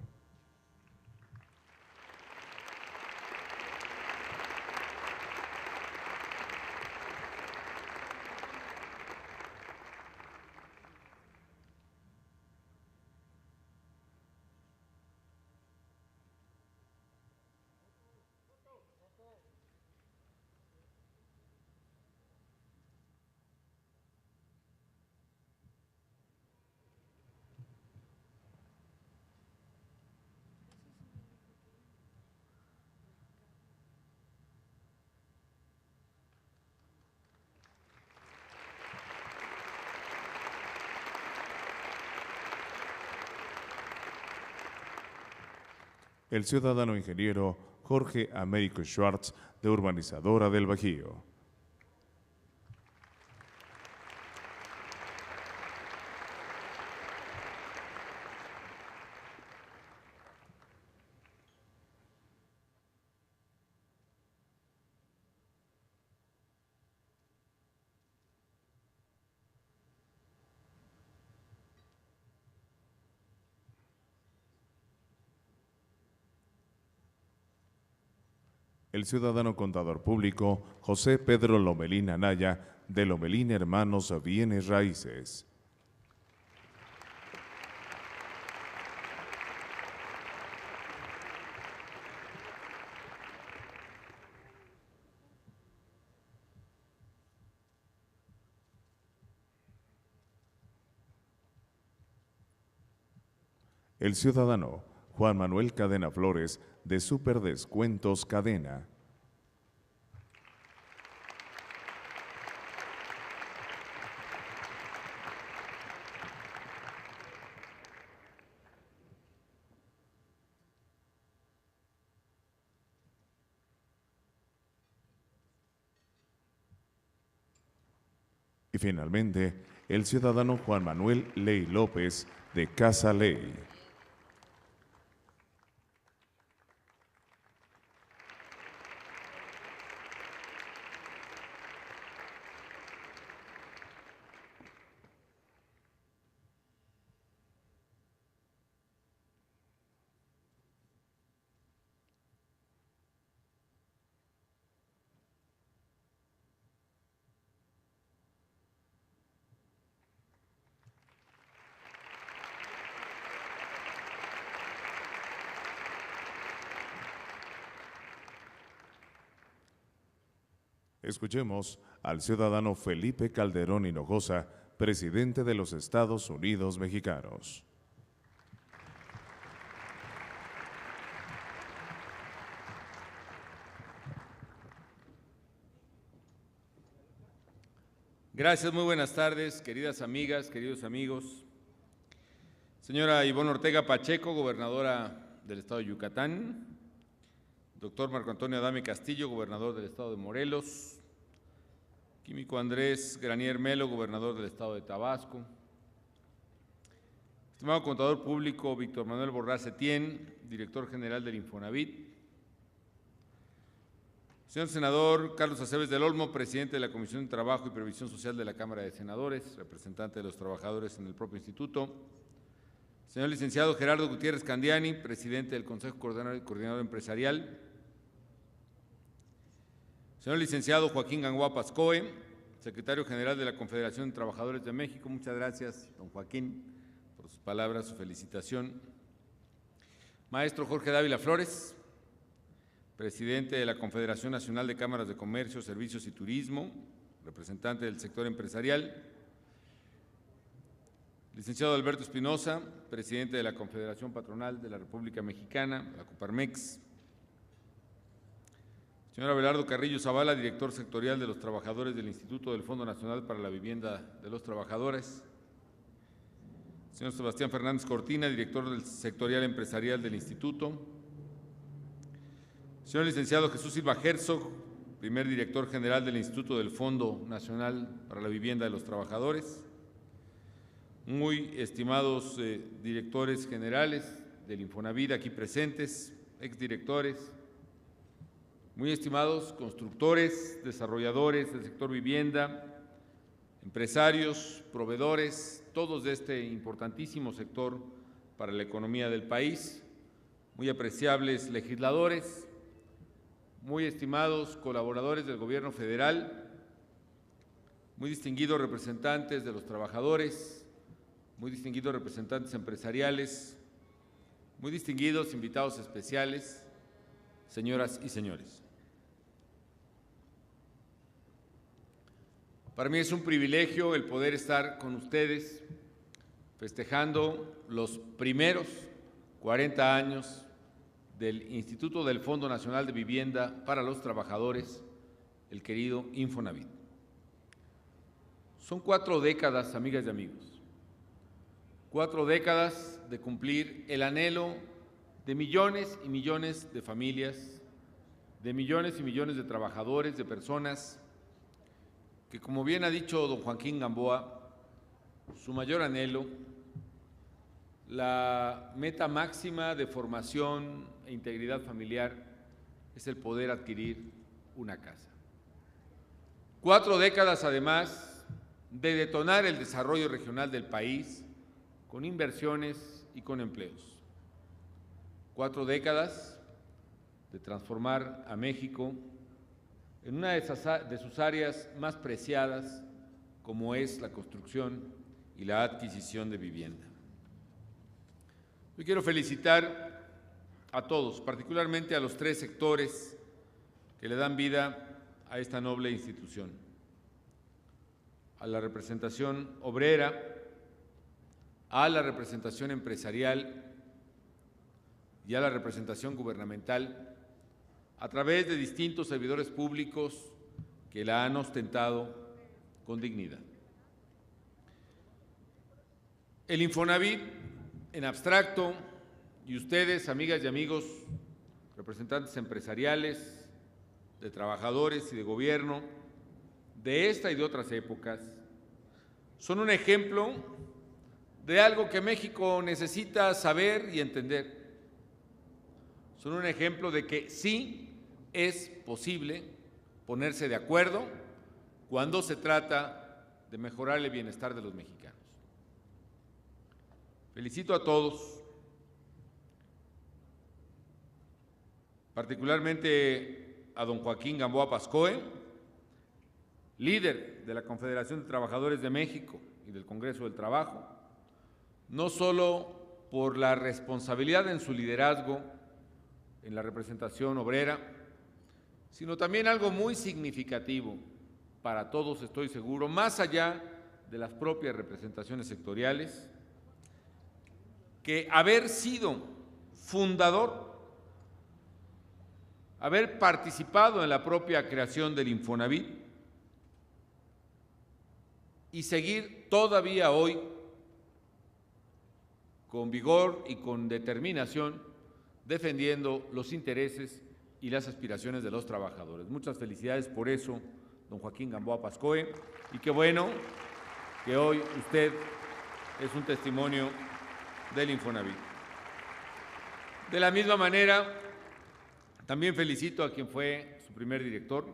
El ciudadano ingeniero Jorge Américo Schwartz, de Urbanizadora del Bajío. El ciudadano contador público José Pedro Lomelín Anaya, de Lomelín Hermanos Bienes Raíces. el ciudadano Juan Manuel Cadena Flores, de Superdescuentos Cadena. Y finalmente, el ciudadano Juan Manuel Ley López, de Casa Ley. Escuchemos al ciudadano Felipe Calderón Hinojosa, presidente de los Estados Unidos Mexicanos. Gracias, muy buenas tardes, queridas amigas, queridos amigos. Señora Ivonne Ortega Pacheco, gobernadora del Estado de Yucatán. Doctor Marco Antonio Adame Castillo, gobernador del Estado de Morelos. Químico Andrés Granier Melo, gobernador del Estado de Tabasco. Estimado contador público Víctor Manuel Borrás Setién, director general del Infonavit. Señor senador Carlos Aceves del Olmo, presidente de la Comisión de Trabajo y Previsión Social de la Cámara de Senadores, representante de los trabajadores en el propio instituto. Señor licenciado Gerardo Gutiérrez Candiani, presidente del Consejo Coordinador Empresarial. Señor licenciado Joaquín Gamboa Pascoe, secretario general de la Confederación de Trabajadores de México. Muchas gracias, don Joaquín, por sus palabras, su felicitación. Maestro Jorge Dávila Flores, presidente de la Confederación Nacional de Cámaras de Comercio, Servicios y Turismo, representante del sector empresarial. Licenciado Alberto Espinosa, presidente de la Confederación Patronal de la República Mexicana, la Coparmex. Señor Abelardo Carrillo Zavala, director sectorial de los trabajadores del Instituto del Fondo Nacional para la Vivienda de los Trabajadores. Señor Sebastián Fernández Cortina, director del sectorial empresarial del Instituto. Señor licenciado Jesús Silva Herzog, primer director general del Instituto del Fondo Nacional para la Vivienda de los Trabajadores. Muy estimados directores generales del Infonavit aquí presentes, exdirectores, muy estimados constructores, desarrolladores del sector vivienda, empresarios, proveedores, todos de este importantísimo sector para la economía del país, muy apreciables legisladores, muy estimados colaboradores del Gobierno federal, muy distinguidos representantes de los trabajadores, muy distinguidos representantes empresariales, muy distinguidos invitados especiales, señoras y señores. Para mí es un privilegio el poder estar con ustedes festejando los primeros 40 años del Instituto del Fondo Nacional de Vivienda para los Trabajadores, el querido Infonavit. Son 4 décadas, amigas y amigos, 4 décadas de cumplir el anhelo de millones y millones de familias, de millones y millones de trabajadores, de personas que, como bien ha dicho don Joaquín Gamboa, su mayor anhelo, la meta máxima de formación e integridad familiar es el poder adquirir una casa. 4 décadas, además, de detonar el desarrollo regional del país con inversiones y con empleos. 4 décadas de transformar a México en una de sus áreas más preciadas, como es la construcción y la adquisición de vivienda. Yo quiero felicitar a todos, particularmente a los 3 sectores que le dan vida a esta noble institución: a la representación obrera, a la representación empresarial y a la representación gubernamental a través de distintos servidores públicos que la han ostentado con dignidad. El Infonavit, en abstracto, y ustedes, amigas y amigos, representantes empresariales, de trabajadores y de gobierno, de esta y de otras épocas, son un ejemplo de algo que México necesita saber y entender. Son un ejemplo de que sí es posible ponerse de acuerdo cuando se trata de mejorar el bienestar de los mexicanos. Felicito a todos, particularmente a don Joaquín Gamboa Pascoe, líder de la Confederación de Trabajadores de México y del Congreso del Trabajo, no solo por la responsabilidad en su liderazgo en la representación obrera, sino también algo muy significativo para todos, estoy seguro, más allá de las propias representaciones sectoriales, que haber sido fundador, haber participado en la propia creación del Infonavit y seguir todavía hoy con vigor y con determinación defendiendo los intereses y las aspiraciones de los trabajadores. Muchas felicidades por eso, don Joaquín Gamboa Pascoe, y qué bueno que hoy usted es un testimonio del Infonavit. De la misma manera, también felicito a quien fue su primer director,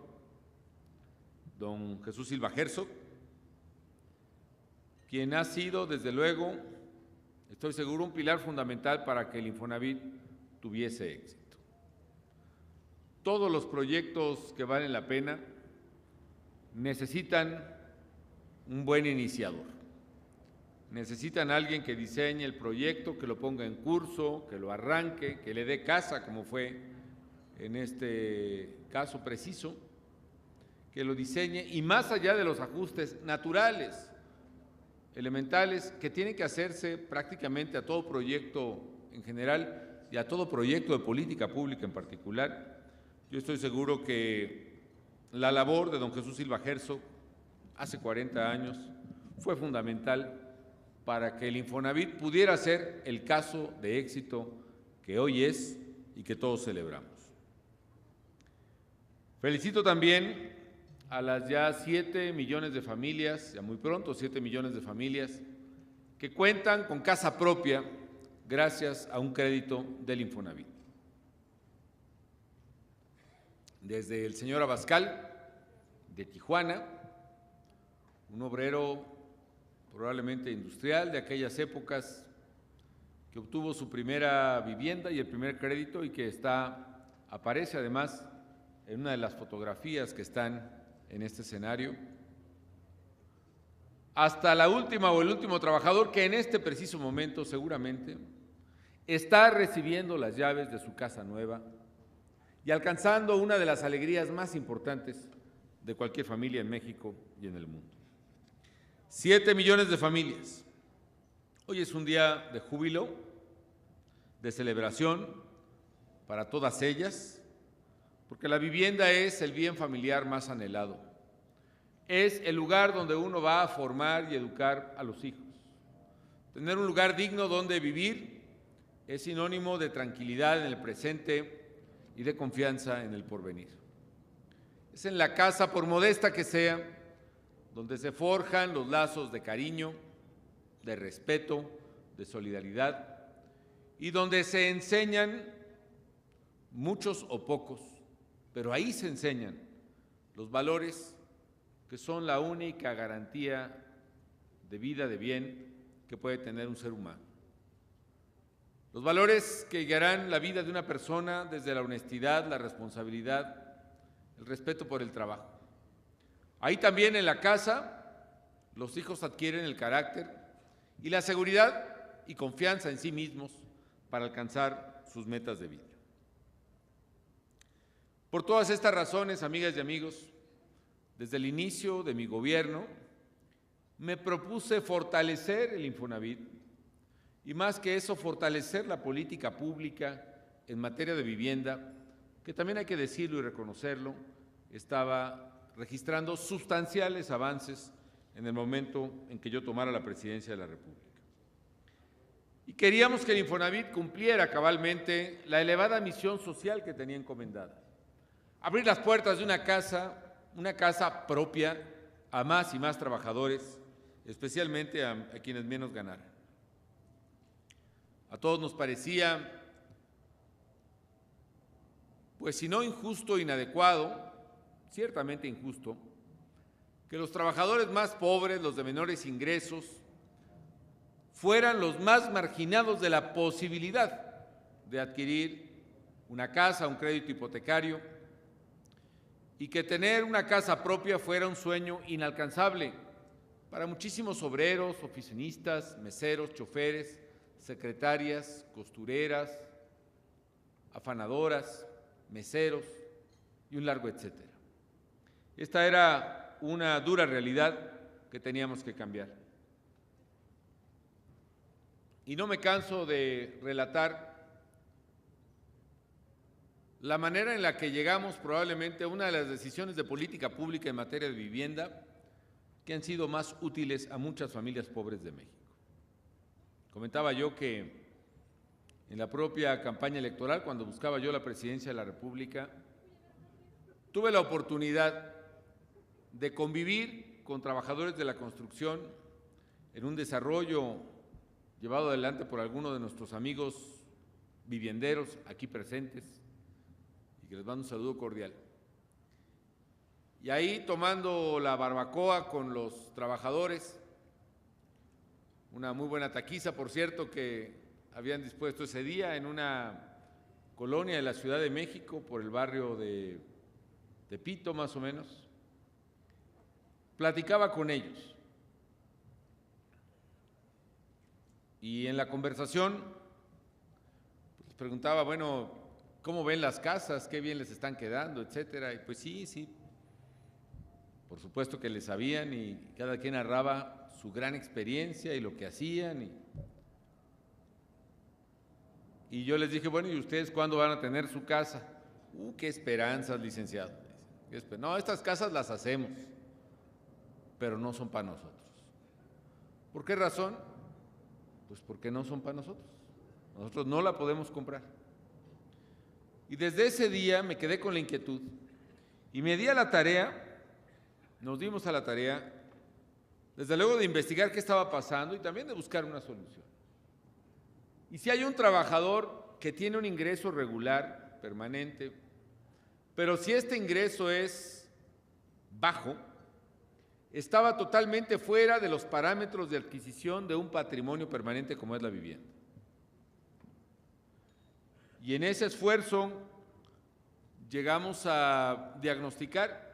don Jesús Silva Herzog, quien ha sido, desde luego, estoy seguro, un pilar fundamental para que el Infonavit tuviese éxito. Todos los proyectos que valen la pena necesitan un buen iniciador. Necesitan a alguien que diseñe el proyecto, que lo ponga en curso, que lo arranque, que le dé casa, como fue en este caso preciso, que lo diseñe y más allá de los ajustes naturales, elementales, que tienen que hacerse prácticamente a todo proyecto en general y a todo proyecto de política pública en particular. Yo estoy seguro que la labor de don Jesús Silva Herzog hace 40 años fue fundamental para que el Infonavit pudiera ser el caso de éxito que hoy es y que todos celebramos. Felicito también a las ya 7 millones de familias, ya muy pronto 7 millones de familias, que cuentan con casa propia gracias a un crédito del Infonavit. Desde el señor Abascal, de Tijuana, un obrero probablemente industrial de aquellas épocas, que obtuvo su primera vivienda y el primer crédito y que aparece además en una de las fotografías que están en este escenario, hasta la última o el último trabajador que en este preciso momento seguramente está recibiendo las llaves de su casa nueva y alcanzando una de las alegrías más importantes de cualquier familia en México y en el mundo. 7 millones de familias. Hoy es un día de júbilo, de celebración para todas ellas, porque la vivienda es el bien familiar más anhelado. Es el lugar donde uno va a formar y educar a los hijos. Tener un lugar digno donde vivir es sinónimo de tranquilidad en el presente y de confianza en el porvenir. Es en la casa, por modesta que sea, donde se forjan los lazos de cariño, de respeto, de solidaridad, y donde se enseñan, muchos o pocos, pero ahí se enseñan los valores que son la única garantía de vida, de bien, que puede tener un ser humano. Los valores que guiarán la vida de una persona desde la honestidad, la responsabilidad, el respeto por el trabajo. Ahí también en la casa, los hijos adquieren el carácter y la seguridad y confianza en sí mismos para alcanzar sus metas de vida. Por todas estas razones, amigas y amigos, desde el inicio de mi gobierno, me propuse fortalecer el Infonavit y más que eso, fortalecer la política pública en materia de vivienda, que también hay que decirlo y reconocerlo, estaba registrando sustanciales avances en el momento en que yo tomara la presidencia de la República. Y queríamos que el Infonavit cumpliera cabalmente la elevada misión social que tenía encomendada. Abrir las puertas de una casa propia a más y más trabajadores, especialmente a quienes menos ganaran. A todos nos parecía, pues si no injusto, inadecuado, ciertamente injusto, que los trabajadores más pobres, los de menores ingresos, fueran los más marginados de la posibilidad de adquirir una casa, un crédito hipotecario, y que tener una casa propia fuera un sueño inalcanzable para muchísimos obreros, oficinistas, meseros, choferes, secretarias, costureras, afanadoras, meseros y un largo etcétera. Esta era una dura realidad que teníamos que cambiar. Y no me canso de relatar la manera en la que llegamos probablemente a una de las decisiones de política pública en materia de vivienda que han sido más útiles a muchas familias pobres de México. Comentaba yo que en la propia campaña electoral, cuando buscaba yo la presidencia de la República, tuve la oportunidad de convivir con trabajadores de la construcción en un desarrollo llevado adelante por algunos de nuestros amigos vivienderos aquí presentes, y que les mando un saludo cordial. Y ahí, tomando la barbacoa con los trabajadores, una muy buena taquiza, por cierto, que habían dispuesto ese día en una colonia de la Ciudad de México, por el barrio de Tepito, más o menos, platicaba con ellos. Y en la conversación les preguntaba, bueno, ¿cómo ven las casas? ¿Qué bien les están quedando? Etcétera. Y pues sí, por supuesto que les sabían, y cada quien narraba su gran experiencia y lo que hacían. Y yo les dije, bueno, ¿y ustedes cuándo van a tener su casa? ¡Qué esperanzas, licenciado! No, estas casas las hacemos, pero no son para nosotros. ¿Por qué razón? Pues porque no son para nosotros. Nosotros no la podemos comprar. Y desde ese día me quedé con la inquietud y me di a la tarea, nos dimos a la tarea, desde luego de investigar qué estaba pasando y también de buscar una solución. Y si hay un trabajador que tiene un ingreso regular, permanente, pero si este ingreso es bajo, estaba totalmente fuera de los parámetros de adquisición de un patrimonio permanente como es la vivienda. Y en ese esfuerzo llegamos a diagnosticar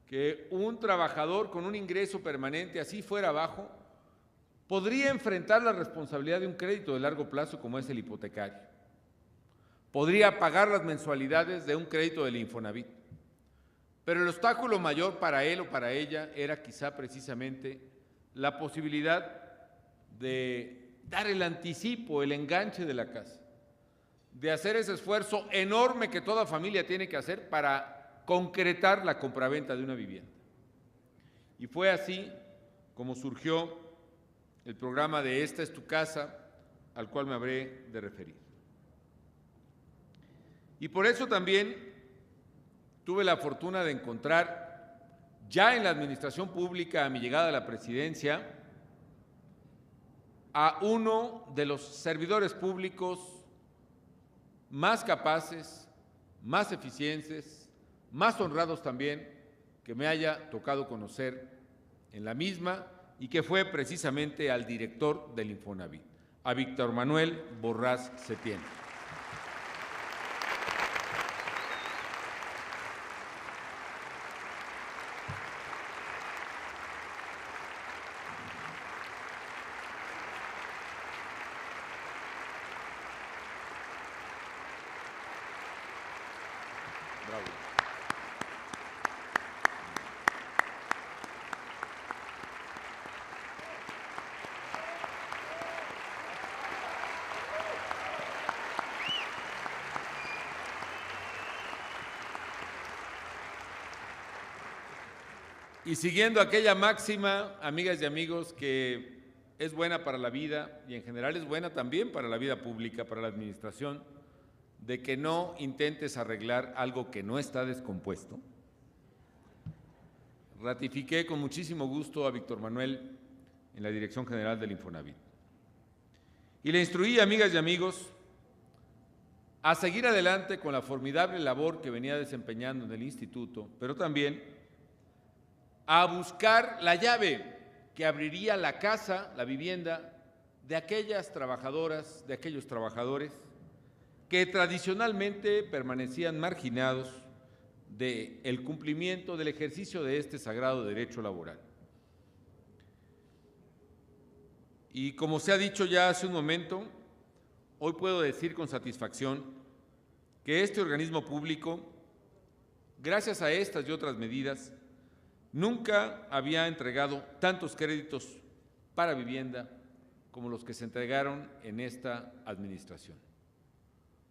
que un trabajador con un ingreso permanente, así fuera bajo, podría enfrentar la responsabilidad de un crédito de largo plazo como es el hipotecario. Podría pagar las mensualidades de un crédito del Infonavit. Pero el obstáculo mayor para él o para ella era quizá precisamente la posibilidad de dar el anticipo, el enganche de la casa, de hacer ese esfuerzo enorme que toda familia tiene que hacer para concretar la compraventa de una vivienda. Y fue así como surgió el programa de Esta es tu casa, al cual me habré de referir. Y por eso también tuve la fortuna de encontrar ya en la administración pública a mi llegada a la presidencia a uno de los servidores públicos más capaces, más eficientes, más honrados también que me haya tocado conocer en la misma, y que fue precisamente al director del Infonavit, a Víctor Manuel Borrás Setién. Bravo. Y siguiendo aquella máxima, amigas y amigos, que es buena para la vida y en general es buena también para la vida pública, para la administración, de que no intentes arreglar algo que no está descompuesto, ratifiqué con muchísimo gusto a Víctor Manuel en la Dirección General del Infonavit. Y le instruí, amigas y amigos, a seguir adelante con la formidable labor que venía desempeñando en el instituto, pero también a buscar la llave que abriría la casa, la vivienda, de aquellas trabajadoras, de aquellos trabajadores que tradicionalmente permanecían marginados del cumplimiento del ejercicio de este sagrado derecho laboral. Y como se ha dicho ya hace un momento, hoy puedo decir con satisfacción que este organismo público, gracias a estas y otras medidas, nunca había entregado tantos créditos para vivienda como los que se entregaron en esta administración.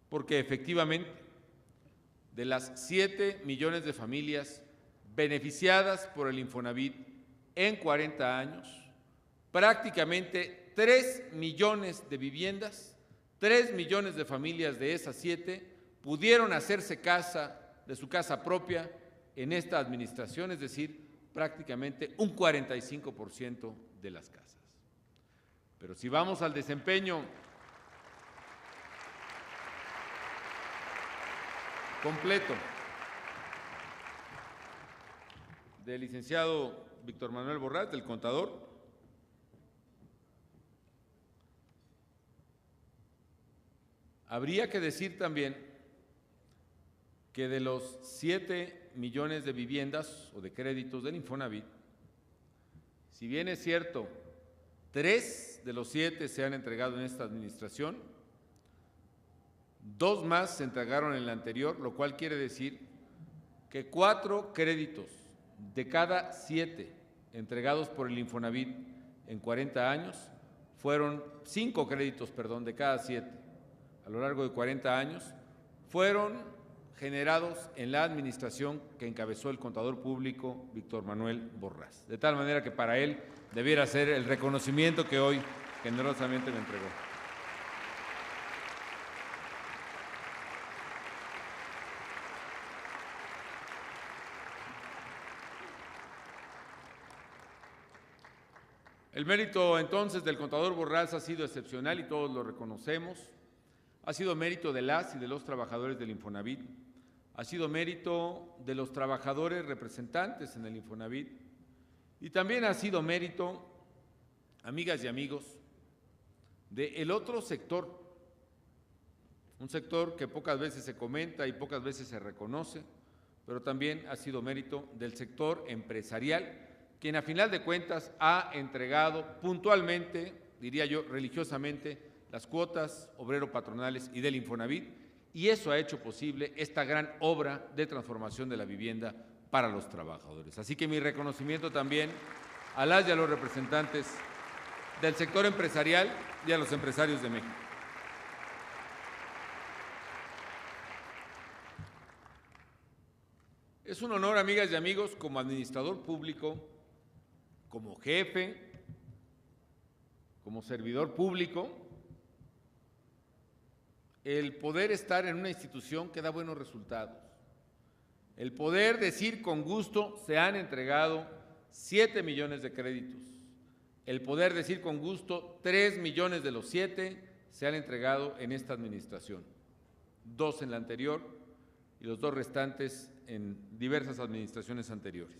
Porque efectivamente, de las 7 millones de familias beneficiadas por el Infonavit en 40 años, prácticamente 3 millones de viviendas, 3 millones de familias de esas 7 pudieron hacerse de su casa propia en esta administración, es decir, prácticamente un 45% de las casas. Pero si vamos al desempeño completo del licenciado Víctor Manuel Borrás, del contador, habría que decir también que de los 7 millones de viviendas o de créditos del Infonavit, si bien es cierto, 3 de los 7 se han entregado en esta administración, 2 más se entregaron en la anterior, lo cual quiere decir que 4 créditos de cada 7 entregados por el Infonavit en 40 años fueron 5 créditos, perdón, de cada 7 a lo largo de 40 años fueron generados en la administración que encabezó el contador público Víctor Manuel Borrás. De tal manera que para él debiera ser el reconocimiento que hoy generosamente me entregó. El mérito entonces del contador Borrás ha sido excepcional y todos lo reconocemos. Ha sido mérito de las y de los trabajadores del Infonavit, ha sido mérito de los trabajadores representantes en el Infonavit y también ha sido mérito, amigas y amigos, del otro sector, un sector que pocas veces se comenta y pocas veces se reconoce, pero también ha sido mérito del sector empresarial, quien a final de cuentas ha entregado puntualmente, diría yo, religiosamente, las cuotas obrero-patronales y del Infonavit, y eso ha hecho posible esta gran obra de transformación de la vivienda para los trabajadores. Así que mi reconocimiento también a las y a los representantes del sector empresarial y a los empresarios de México. Es un honor, amigas y amigos, como administrador público, como jefe, como servidor público, el poder estar en una institución que da buenos resultados, el poder decir con gusto se han entregado 7 millones de créditos, el poder decir con gusto 3 millones de los 7 se han entregado en esta administración, 2 en la anterior y los 2 restantes en diversas administraciones anteriores.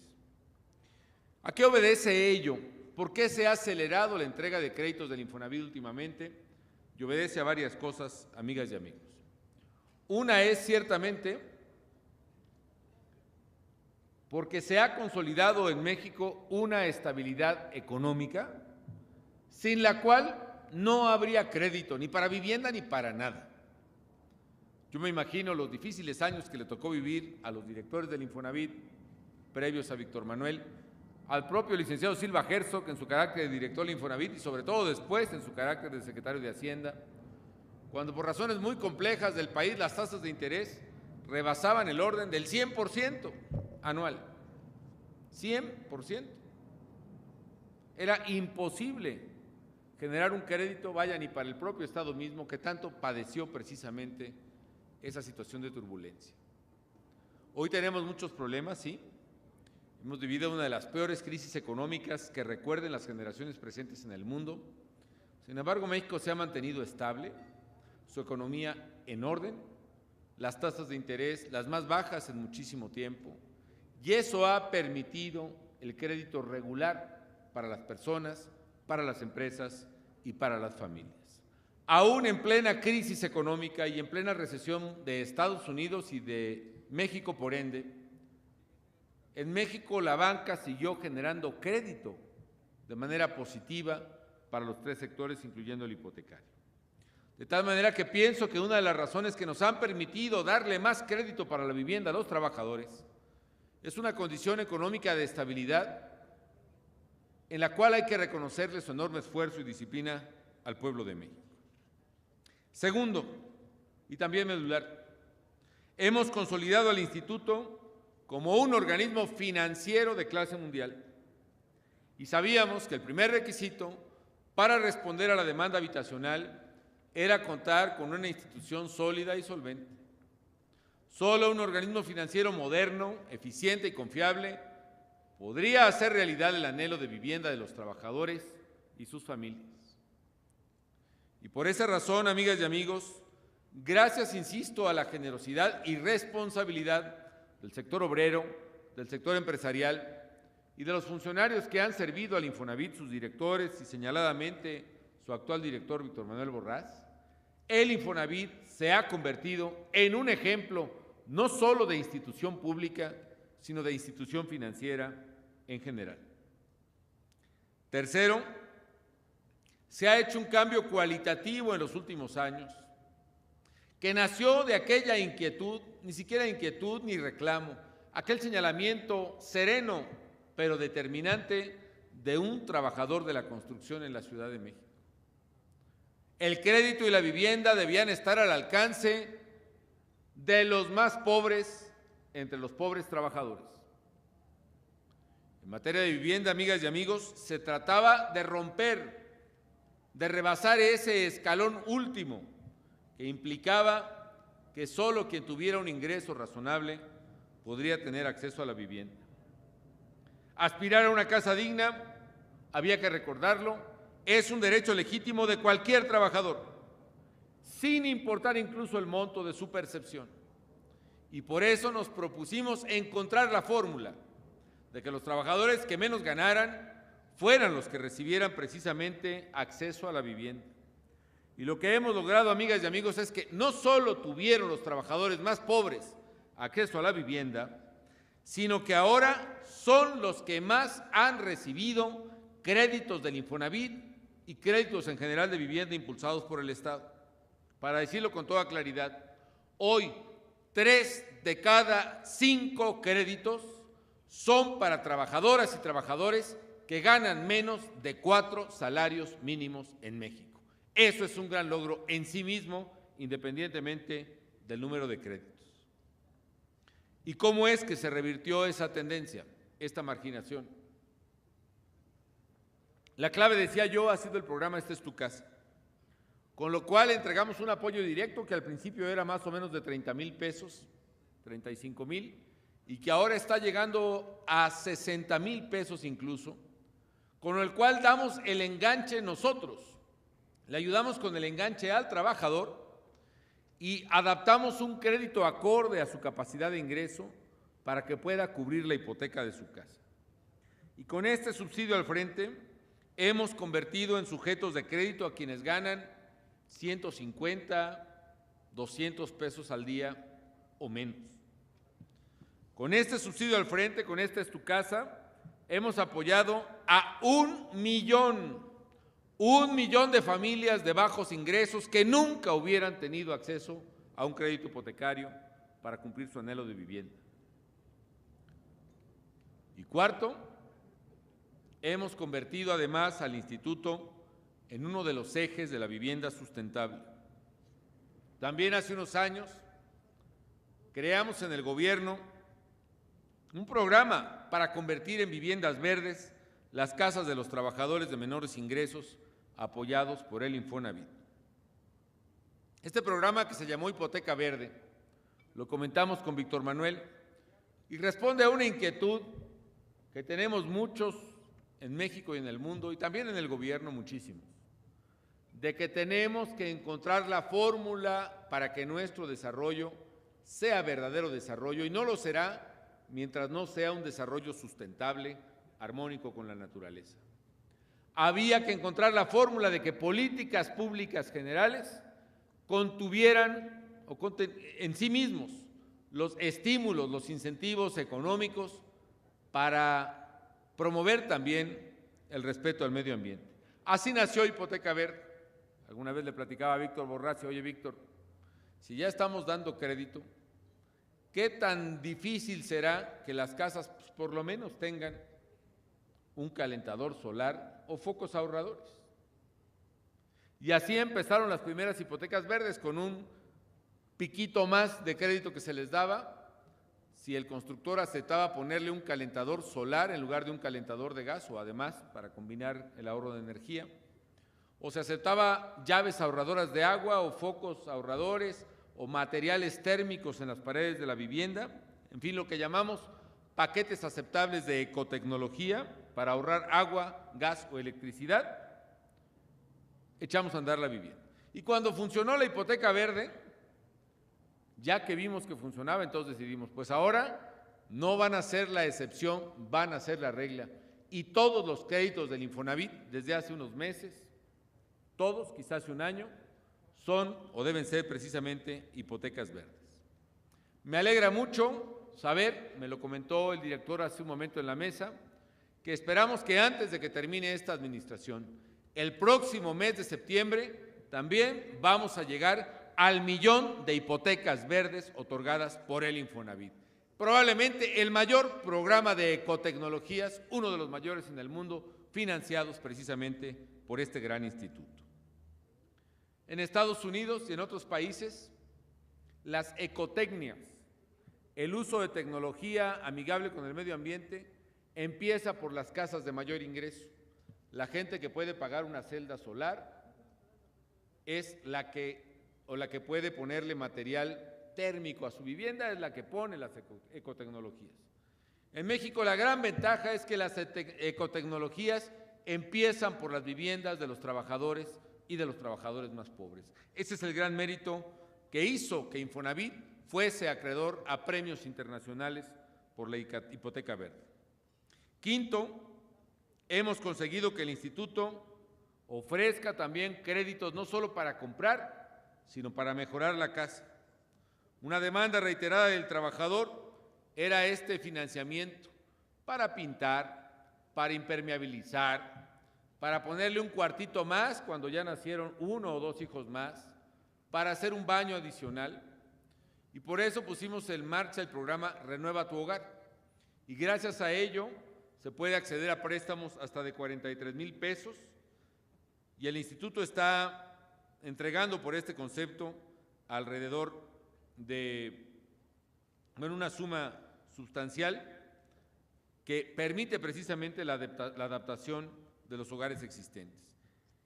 ¿A qué obedece ello? ¿Por qué se ha acelerado la entrega de créditos del Infonavit últimamente? Y obedece a varias cosas, amigas y amigos. Una es ciertamente porque se ha consolidado en México una estabilidad económica sin la cual no habría crédito ni para vivienda ni para nada. Yo me imagino los difíciles años que le tocó vivir a los directores del Infonavit previos a Víctor Manuel, al propio licenciado Silva Herzog en su carácter de director del Infonavit y sobre todo después en su carácter de secretario de Hacienda, cuando por razones muy complejas del país las tasas de interés rebasaban el orden del 100% anual. 100%. Era imposible generar un crédito, vaya, ni para el propio Estado mismo, que tanto padeció precisamente esa situación de turbulencia. Hoy tenemos muchos problemas, sí. Hemos vivido una de las peores crisis económicas que recuerden las generaciones presentes en el mundo. Sin embargo, México se ha mantenido estable, su economía en orden, las tasas de interés las más bajas en muchísimo tiempo, y eso ha permitido el crédito regular para las personas, para las empresas y para las familias. Aún en plena crisis económica y en plena recesión de Estados Unidos y de México, por ende, en México la banca siguió generando crédito de manera positiva para los tres sectores, incluyendo el hipotecario. De tal manera que pienso que una de las razones que nos han permitido darle más crédito para la vivienda a los trabajadores es una condición económica de estabilidad en la cual hay que reconocerle su enorme esfuerzo y disciplina al pueblo de México. Segundo, y también medular, hemos consolidado al Instituto como un organismo financiero de clase mundial y sabíamos que el primer requisito para responder a la demanda habitacional era contar con una institución sólida y solvente. Solo un organismo financiero moderno, eficiente y confiable podría hacer realidad el anhelo de vivienda de los trabajadores y sus familias. Y por esa razón, amigas y amigos, gracias, insisto, a la generosidad y responsabilidad del sector obrero, del sector empresarial y de los funcionarios que han servido al Infonavit, sus directores y señaladamente su actual director, Víctor Manuel Borrás, el Infonavit se ha convertido en un ejemplo no solo de institución pública, sino de institución financiera en general. Tercero, se ha hecho un cambio cualitativo en los últimos años, que nació de aquella inquietud, ni siquiera inquietud ni reclamo, aquel señalamiento sereno pero determinante de un trabajador de la construcción en la Ciudad de México. El crédito y la vivienda debían estar al alcance de los más pobres entre los pobres trabajadores. En materia de vivienda, amigas y amigos, se trataba de romper, de rebasar ese escalón último que implicaba que solo quien tuviera un ingreso razonable podría tener acceso a la vivienda. Aspirar a una casa digna, había que recordarlo, es un derecho legítimo de cualquier trabajador, sin importar incluso el monto de su percepción. Y por eso nos propusimos encontrar la fórmula de que los trabajadores que menos ganaran fueran los que recibieran precisamente acceso a la vivienda. Y lo que hemos logrado, amigas y amigos, es que no solo tuvieron los trabajadores más pobres acceso a la vivienda, sino que ahora son los que más han recibido créditos del Infonavit y créditos en general de vivienda impulsados por el Estado. Para decirlo con toda claridad, hoy 3 de cada 5 créditos son para trabajadoras y trabajadores que ganan menos de 4 salarios mínimos en México. Eso es un gran logro en sí mismo, independientemente del número de créditos. ¿Y cómo es que se revirtió esa tendencia, esta marginación? La clave, decía yo, ha sido el programa Esta es tu casa, con lo cual entregamos un apoyo directo que al principio era más o menos de 30,000 pesos, 35,000, y que ahora está llegando a 60,000 pesos incluso, con el cual damos el enganche nosotros, le ayudamos con el enganche al trabajador y adaptamos un crédito acorde a su capacidad de ingreso para que pueda cubrir la hipoteca de su casa. Y con este subsidio al frente, hemos convertido en sujetos de crédito a quienes ganan 150, 200 pesos al día o menos. Con este subsidio al frente, con Esta es tu casa, hemos apoyado a 1 millón de familias de bajos ingresos que nunca hubieran tenido acceso a un crédito hipotecario para cumplir su anhelo de vivienda. Y cuarto, hemos convertido además al instituto en uno de los ejes de la vivienda sustentable. También hace unos años creamos en el gobierno Un programa para convertir en viviendas verdes las casas de los trabajadores de menores ingresos apoyados por el Infonavit. Este programa, que se llamó Hipoteca Verde, lo comentamos con Víctor Manuel y responde a una inquietud que tenemos muchos en México y en el mundo, y también en el gobierno muchísimos, de que tenemos que encontrar la fórmula para que nuestro desarrollo sea verdadero desarrollo, y no lo será mientras no sea un desarrollo sustentable, armónico con la naturaleza. Había que encontrar la fórmula de que políticas públicas generales contuvieran en sí mismos los estímulos, los incentivos económicos para promover también el respeto al medio ambiente. Así nació Hipoteca Verde. Alguna vez le platicaba a Víctor Borrás: oye, Víctor, si ya estamos dando crédito, ¿qué tan difícil será que las casas por lo menos tengan un calentador solar o focos ahorradores? Y así empezaron las primeras hipotecas verdes, con un piquito más de crédito que se les daba si el constructor aceptaba ponerle un calentador solar en lugar de un calentador de gas, o además para combinar el ahorro de energía, o se aceptaba llaves ahorradoras de agua o focos ahorradores o materiales térmicos en las paredes de la vivienda, en fin, lo que llamamos paquetes aceptables de ecotecnología para ahorrar agua, gas o electricidad. Echamos a andar la vivienda. Y cuando funcionó la hipoteca verde, ya que vimos que funcionaba, entonces decidimos, pues ahora no van a ser la excepción, van a ser la regla. Y todos los créditos del Infonavit, desde hace unos meses, todos, quizás hace un año, son o deben ser precisamente hipotecas verdes. Me alegra mucho saber, me lo comentó el director hace un momento en la mesa, que esperamos que antes de que termine esta administración, el próximo mes de septiembre, también vamos a llegar al 1,000,000 de hipotecas verdes otorgadas por el Infonavit. Probablemente el mayor programa de ecotecnologías, uno de los mayores en el mundo, financiados precisamente por este gran instituto. En Estados Unidos y en otros países, las ecotecnias, el uso de tecnología amigable con el medio ambiente, empieza por las casas de mayor ingreso. La gente que puede pagar una celda solar es la que puede ponerle material térmico a su vivienda, es la que pone las ecotecnologías. En México la gran ventaja es que las ecotecnologías empiezan por las viviendas de los trabajadores y de los trabajadores más pobres. Ese es el gran mérito que hizo que Infonavit fuese acreedor a premios internacionales por la hipoteca verde. Quinto, hemos conseguido que el instituto ofrezca también créditos no solo para comprar, sino para mejorar la casa. Una demanda reiterada del trabajador era este financiamiento para pintar, para impermeabilizar, para ponerle un cuartito más cuando ya nacieron 1 o 2 hijos más, para hacer un baño adicional. Y por eso pusimos en marcha el programa Renueva tu Hogar. Y gracias a ello se puede acceder a préstamos hasta de 43,000 pesos, y el instituto está entregando por este concepto alrededor de una suma sustancial que permite precisamente la adaptación de los hogares existentes.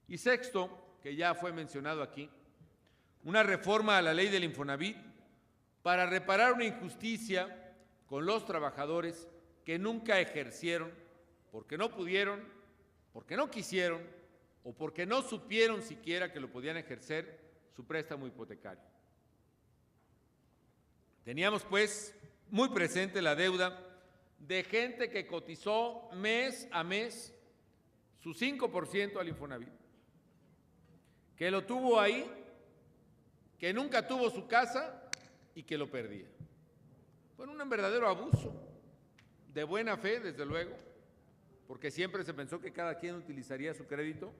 Y sexto, que ya fue mencionado aquí, una reforma a la ley del Infonavit para reparar una injusticia con los trabajadores que nunca ejercieron, porque no pudieron, porque no quisieron o porque no supieron siquiera que lo podían ejercer, su préstamo hipotecario. Teníamos pues muy presente la deuda de gente que cotizó mes a mes su 5% al Infonavit, que lo tuvo ahí, que nunca tuvo su casa y que lo perdía. Fue un verdadero abuso, de buena fe, desde luego, porque siempre se pensó que cada quien utilizaría su crédito,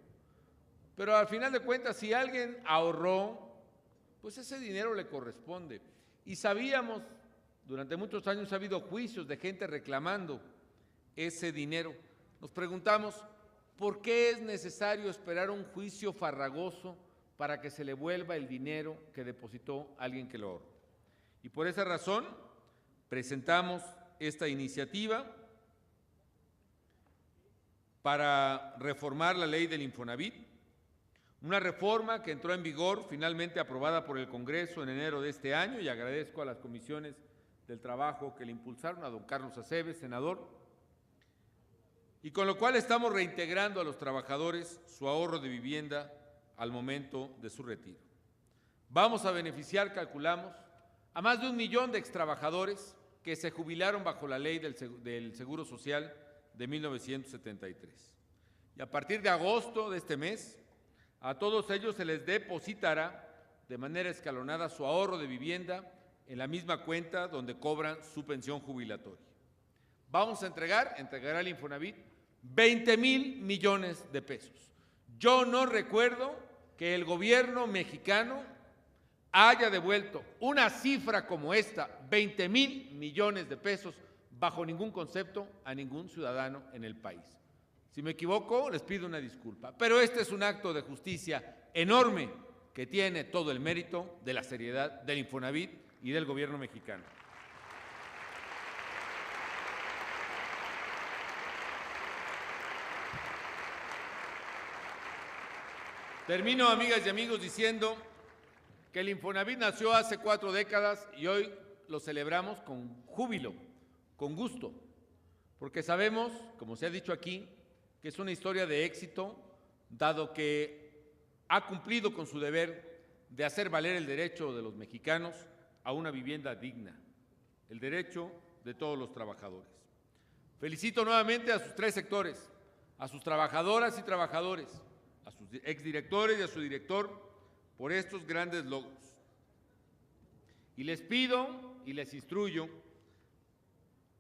pero al final de cuentas, si alguien ahorró, pues ese dinero le corresponde. Y sabíamos, durante muchos años ha habido juicios de gente reclamando ese dinero. Nos preguntamos, ¿por qué es necesario esperar un juicio farragoso para que se le vuelva el dinero que depositó alguien que lo ahorró? Y por esa razón presentamos esta iniciativa para reformar la ley del Infonavit, una reforma que entró en vigor, finalmente aprobada por el Congreso en enero de este año, y agradezco a las comisiones del trabajo que le impulsaron, a don Carlos Aceves, senador, y con lo cual estamos reintegrando a los trabajadores su ahorro de vivienda al momento de su retiro. Vamos a beneficiar, calculamos, a más de 1 millón de extrabajadores que se jubilaron bajo la ley del Seguro Social de 1973. Y a partir de agosto de este mes, a todos ellos se les depositará de manera escalonada su ahorro de vivienda en la misma cuenta donde cobran su pensión jubilatoria. Vamos a entregará al Infonavit 20,000 millones de pesos. Yo no recuerdo que el gobierno mexicano haya devuelto una cifra como esta, 20,000 millones de pesos, bajo ningún concepto a ningún ciudadano en el país. Si me equivoco, les pido una disculpa, pero este es un acto de justicia enorme que tiene todo el mérito de la seriedad del Infonavit y del gobierno mexicano. Termino, amigas y amigos, diciendo que el Infonavit nació hace 4 décadas y hoy lo celebramos con júbilo, con gusto, porque sabemos, como se ha dicho aquí, que es una historia de éxito, dado que ha cumplido con su deber de hacer valer el derecho de los mexicanos a una vivienda digna, el derecho de todos los trabajadores. Felicito nuevamente a sus 3 sectores, a sus trabajadoras y trabajadores, a sus exdirectores y a su director por estos grandes logros. Y les pido y les instruyo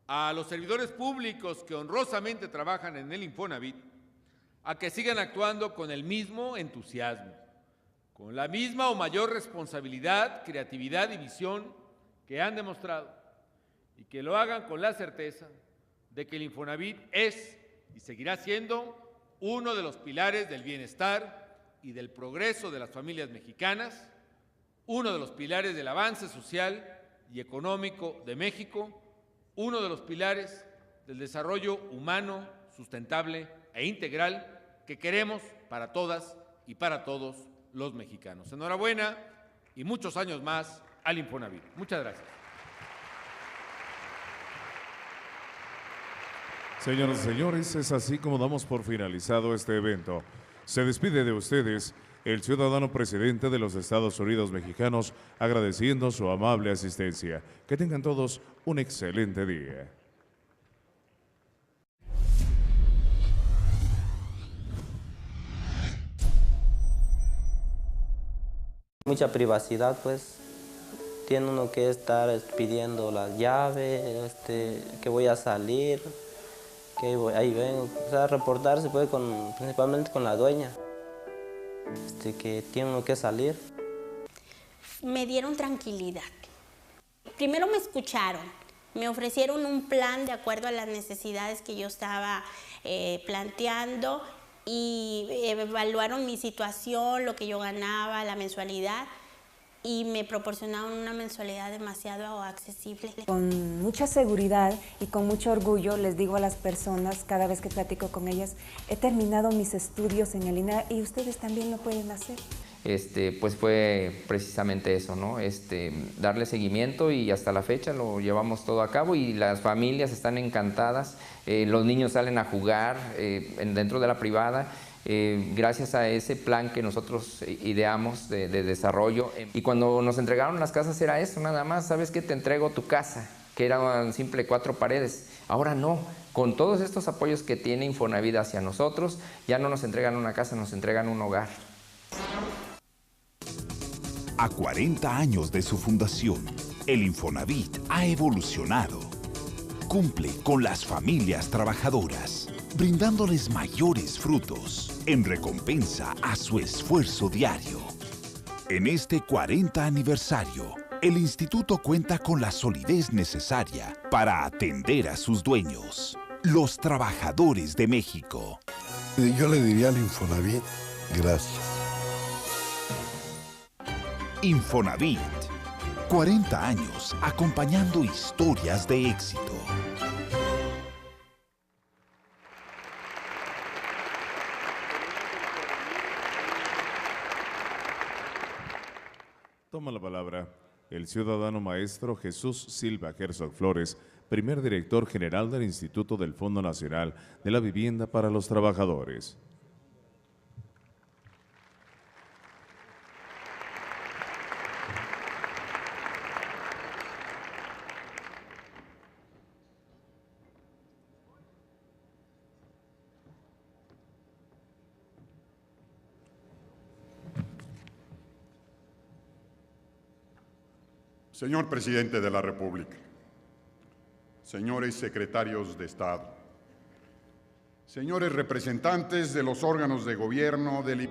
a los servidores públicos que honrosamente trabajan en el Infonavit a que sigan actuando con el mismo entusiasmo, con la misma o mayor responsabilidad, creatividad y visión que han demostrado, y que lo hagan con la certeza de que el Infonavit es y seguirá siendo uno de los pilares del bienestar y del progreso de las familias mexicanas, uno de los pilares del avance social y económico de México, uno de los pilares del desarrollo humano, sustentable e integral que queremos para todas y para todos los mexicanos. Enhorabuena y muchos años más al Infonavit. Muchas gracias. Señoras y señores, es así como damos por finalizado este evento. Se despide de ustedes el ciudadano presidente de los Estados Unidos mexicanos, agradeciendo su amable asistencia. Que tengan todos un excelente día. Mucha privacidad, pues. Tiene uno que estar pidiendo las llaves, que voy a salir, que ahí vengo. O sea, reportarse puede principalmente con la dueña, que tiene uno que salir. Me dieron tranquilidad. Primero me escucharon, me ofrecieron un plan de acuerdo a las necesidades que yo estaba planteando y evaluaron mi situación, lo que yo ganaba, la mensualidad, y me proporcionaron una mensualidad demasiado accesible. Con mucha seguridad y con mucho orgullo les digo a las personas, cada vez que platico con ellas, he terminado mis estudios en el INAH y ustedes también lo pueden hacer. Pues fue precisamente eso, ¿no? Darle seguimiento, y hasta la fecha lo llevamos todo a cabo y las familias están encantadas, los niños salen a jugar dentro de la privada, gracias a ese plan que nosotros ideamos de desarrollo. Y cuando nos entregaron las casas era eso, nada más, ¿sabes qué? Te entrego tu casa, que era un simple 4 paredes. Ahora no, con todos estos apoyos que tiene Infonavit hacia nosotros, ya no nos entregan una casa, nos entregan un hogar. A 40 años de su fundación, el Infonavit ha evolucionado. Cumple con las familias trabajadoras, brindándoles mayores frutos en recompensa a su esfuerzo diario. En este 40 aniversario, el instituto cuenta con la solidez necesaria para atender a sus dueños, los trabajadores de México. Yo le diría al Infonavit, gracias. Infonavit, 40 años acompañando historias de éxito. palabra el ciudadano maestro Jesús Silva Herzog Flores, primer director general del Instituto del Fondo Nacional de la Vivienda para los Trabajadores. Señor Presidente de la República, señores secretarios de Estado, señores representantes de los órganos de gobierno del...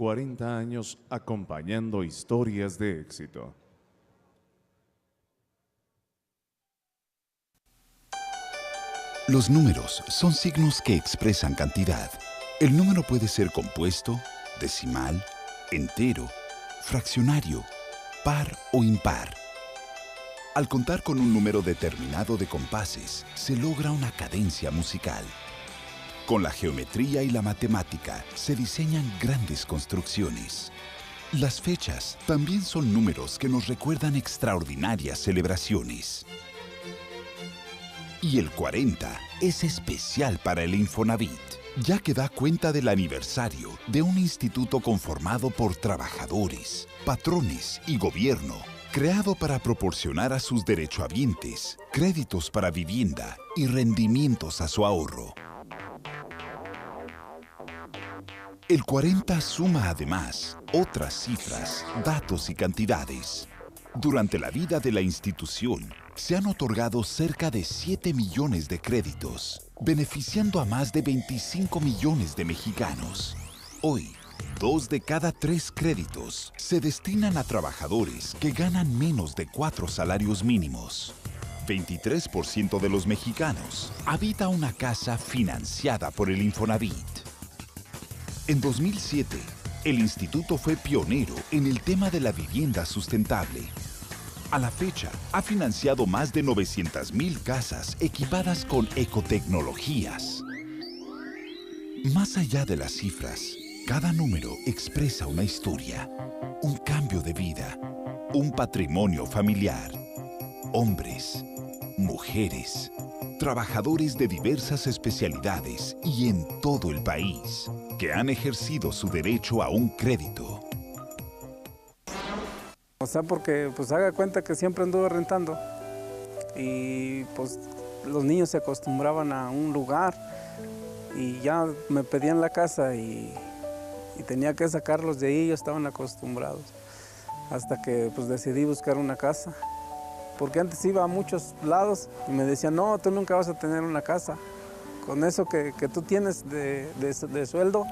...40 años acompañando historias de éxito. Los números son signos que expresan cantidad. El número puede ser compuesto, decimal, entero, fraccionario, par o impar. Al contar con un número determinado de compases, se logra una cadencia musical. Con la geometría y la matemática se diseñan grandes construcciones. Las fechas también son números que nos recuerdan extraordinarias celebraciones. Y el 40 es especial para el Infonavit, ya que da cuenta del aniversario de un instituto conformado por trabajadores, patrones y gobierno, creado para proporcionar a sus derechohabientes créditos para vivienda y rendimientos a su ahorro. El 40 suma además otras cifras, datos y cantidades. Durante la vida de la institución, se han otorgado cerca de 7 millones de créditos, beneficiando a más de 25 millones de mexicanos. Hoy, 2 de cada 3 créditos se destinan a trabajadores que ganan menos de 4 salarios mínimos. 23% de los mexicanos habita una casa financiada por el Infonavit. En 2007, el instituto fue pionero en el tema de la vivienda sustentable. A la fecha, ha financiado más de 900,000 casas equipadas con ecotecnologías. Más allá de las cifras, cada número expresa una historia, un cambio de vida, un patrimonio familiar. Hombres, mujeres, trabajadores de diversas especialidades y en todo el país, que han ejercido su derecho a un crédito. O sea, porque pues haga cuenta que siempre anduve rentando y pues los niños se acostumbraban a un lugar y ya me pedían la casa y tenía que sacarlos de ahí, ellos estaban acostumbrados. Hasta que pues decidí buscar una casa, porque antes iba a muchos lados y me decían, no, tú nunca vas a tener una casa. Con eso que tú tienes de sueldo,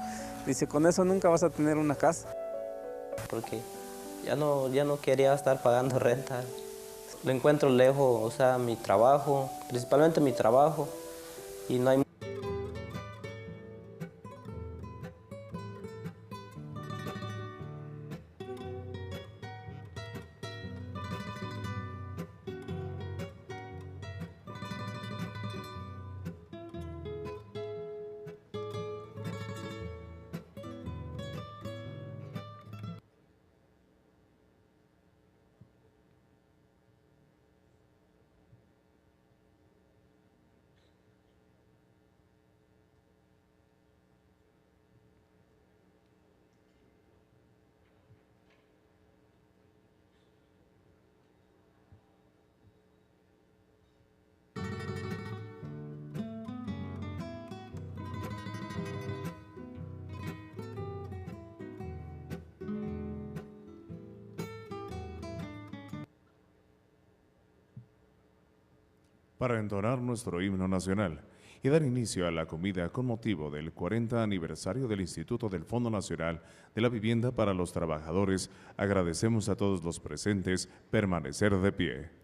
dice, con eso nunca vas a tener una casa. Porque ya no quería estar pagando renta. Lo encuentro lejos, o sea, mi trabajo, principalmente mi trabajo, y no hay... Para entonar nuestro himno nacional y dar inicio a la comida con motivo del 40 aniversario del Instituto del Fondo Nacional de la Vivienda para los Trabajadores, agradecemos a todos los presentes permanecer de pie.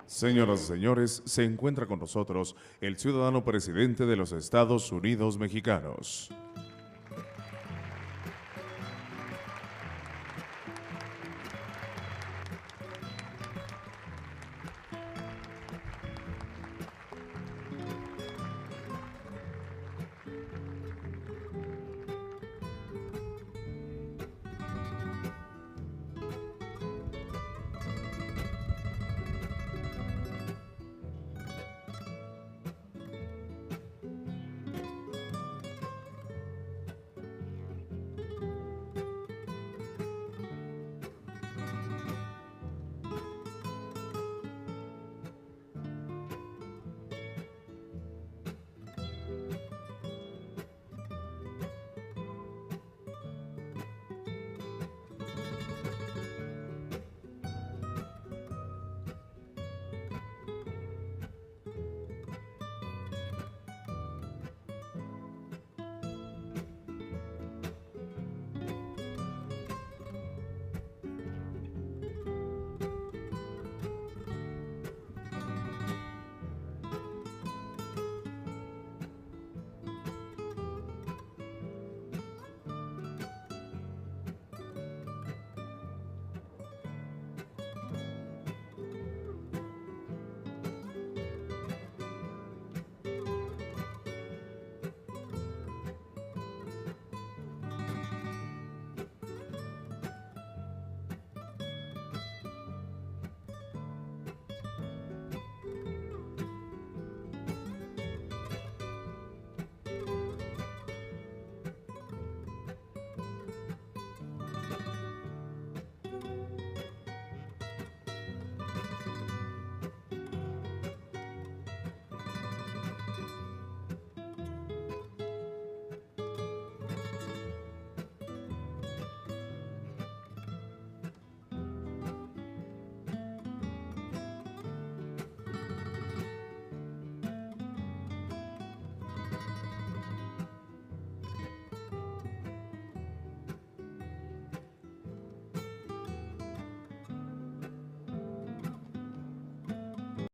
Señoras y señores, se encuentra con nosotros el ciudadano presidente de los Estados Unidos mexicanos.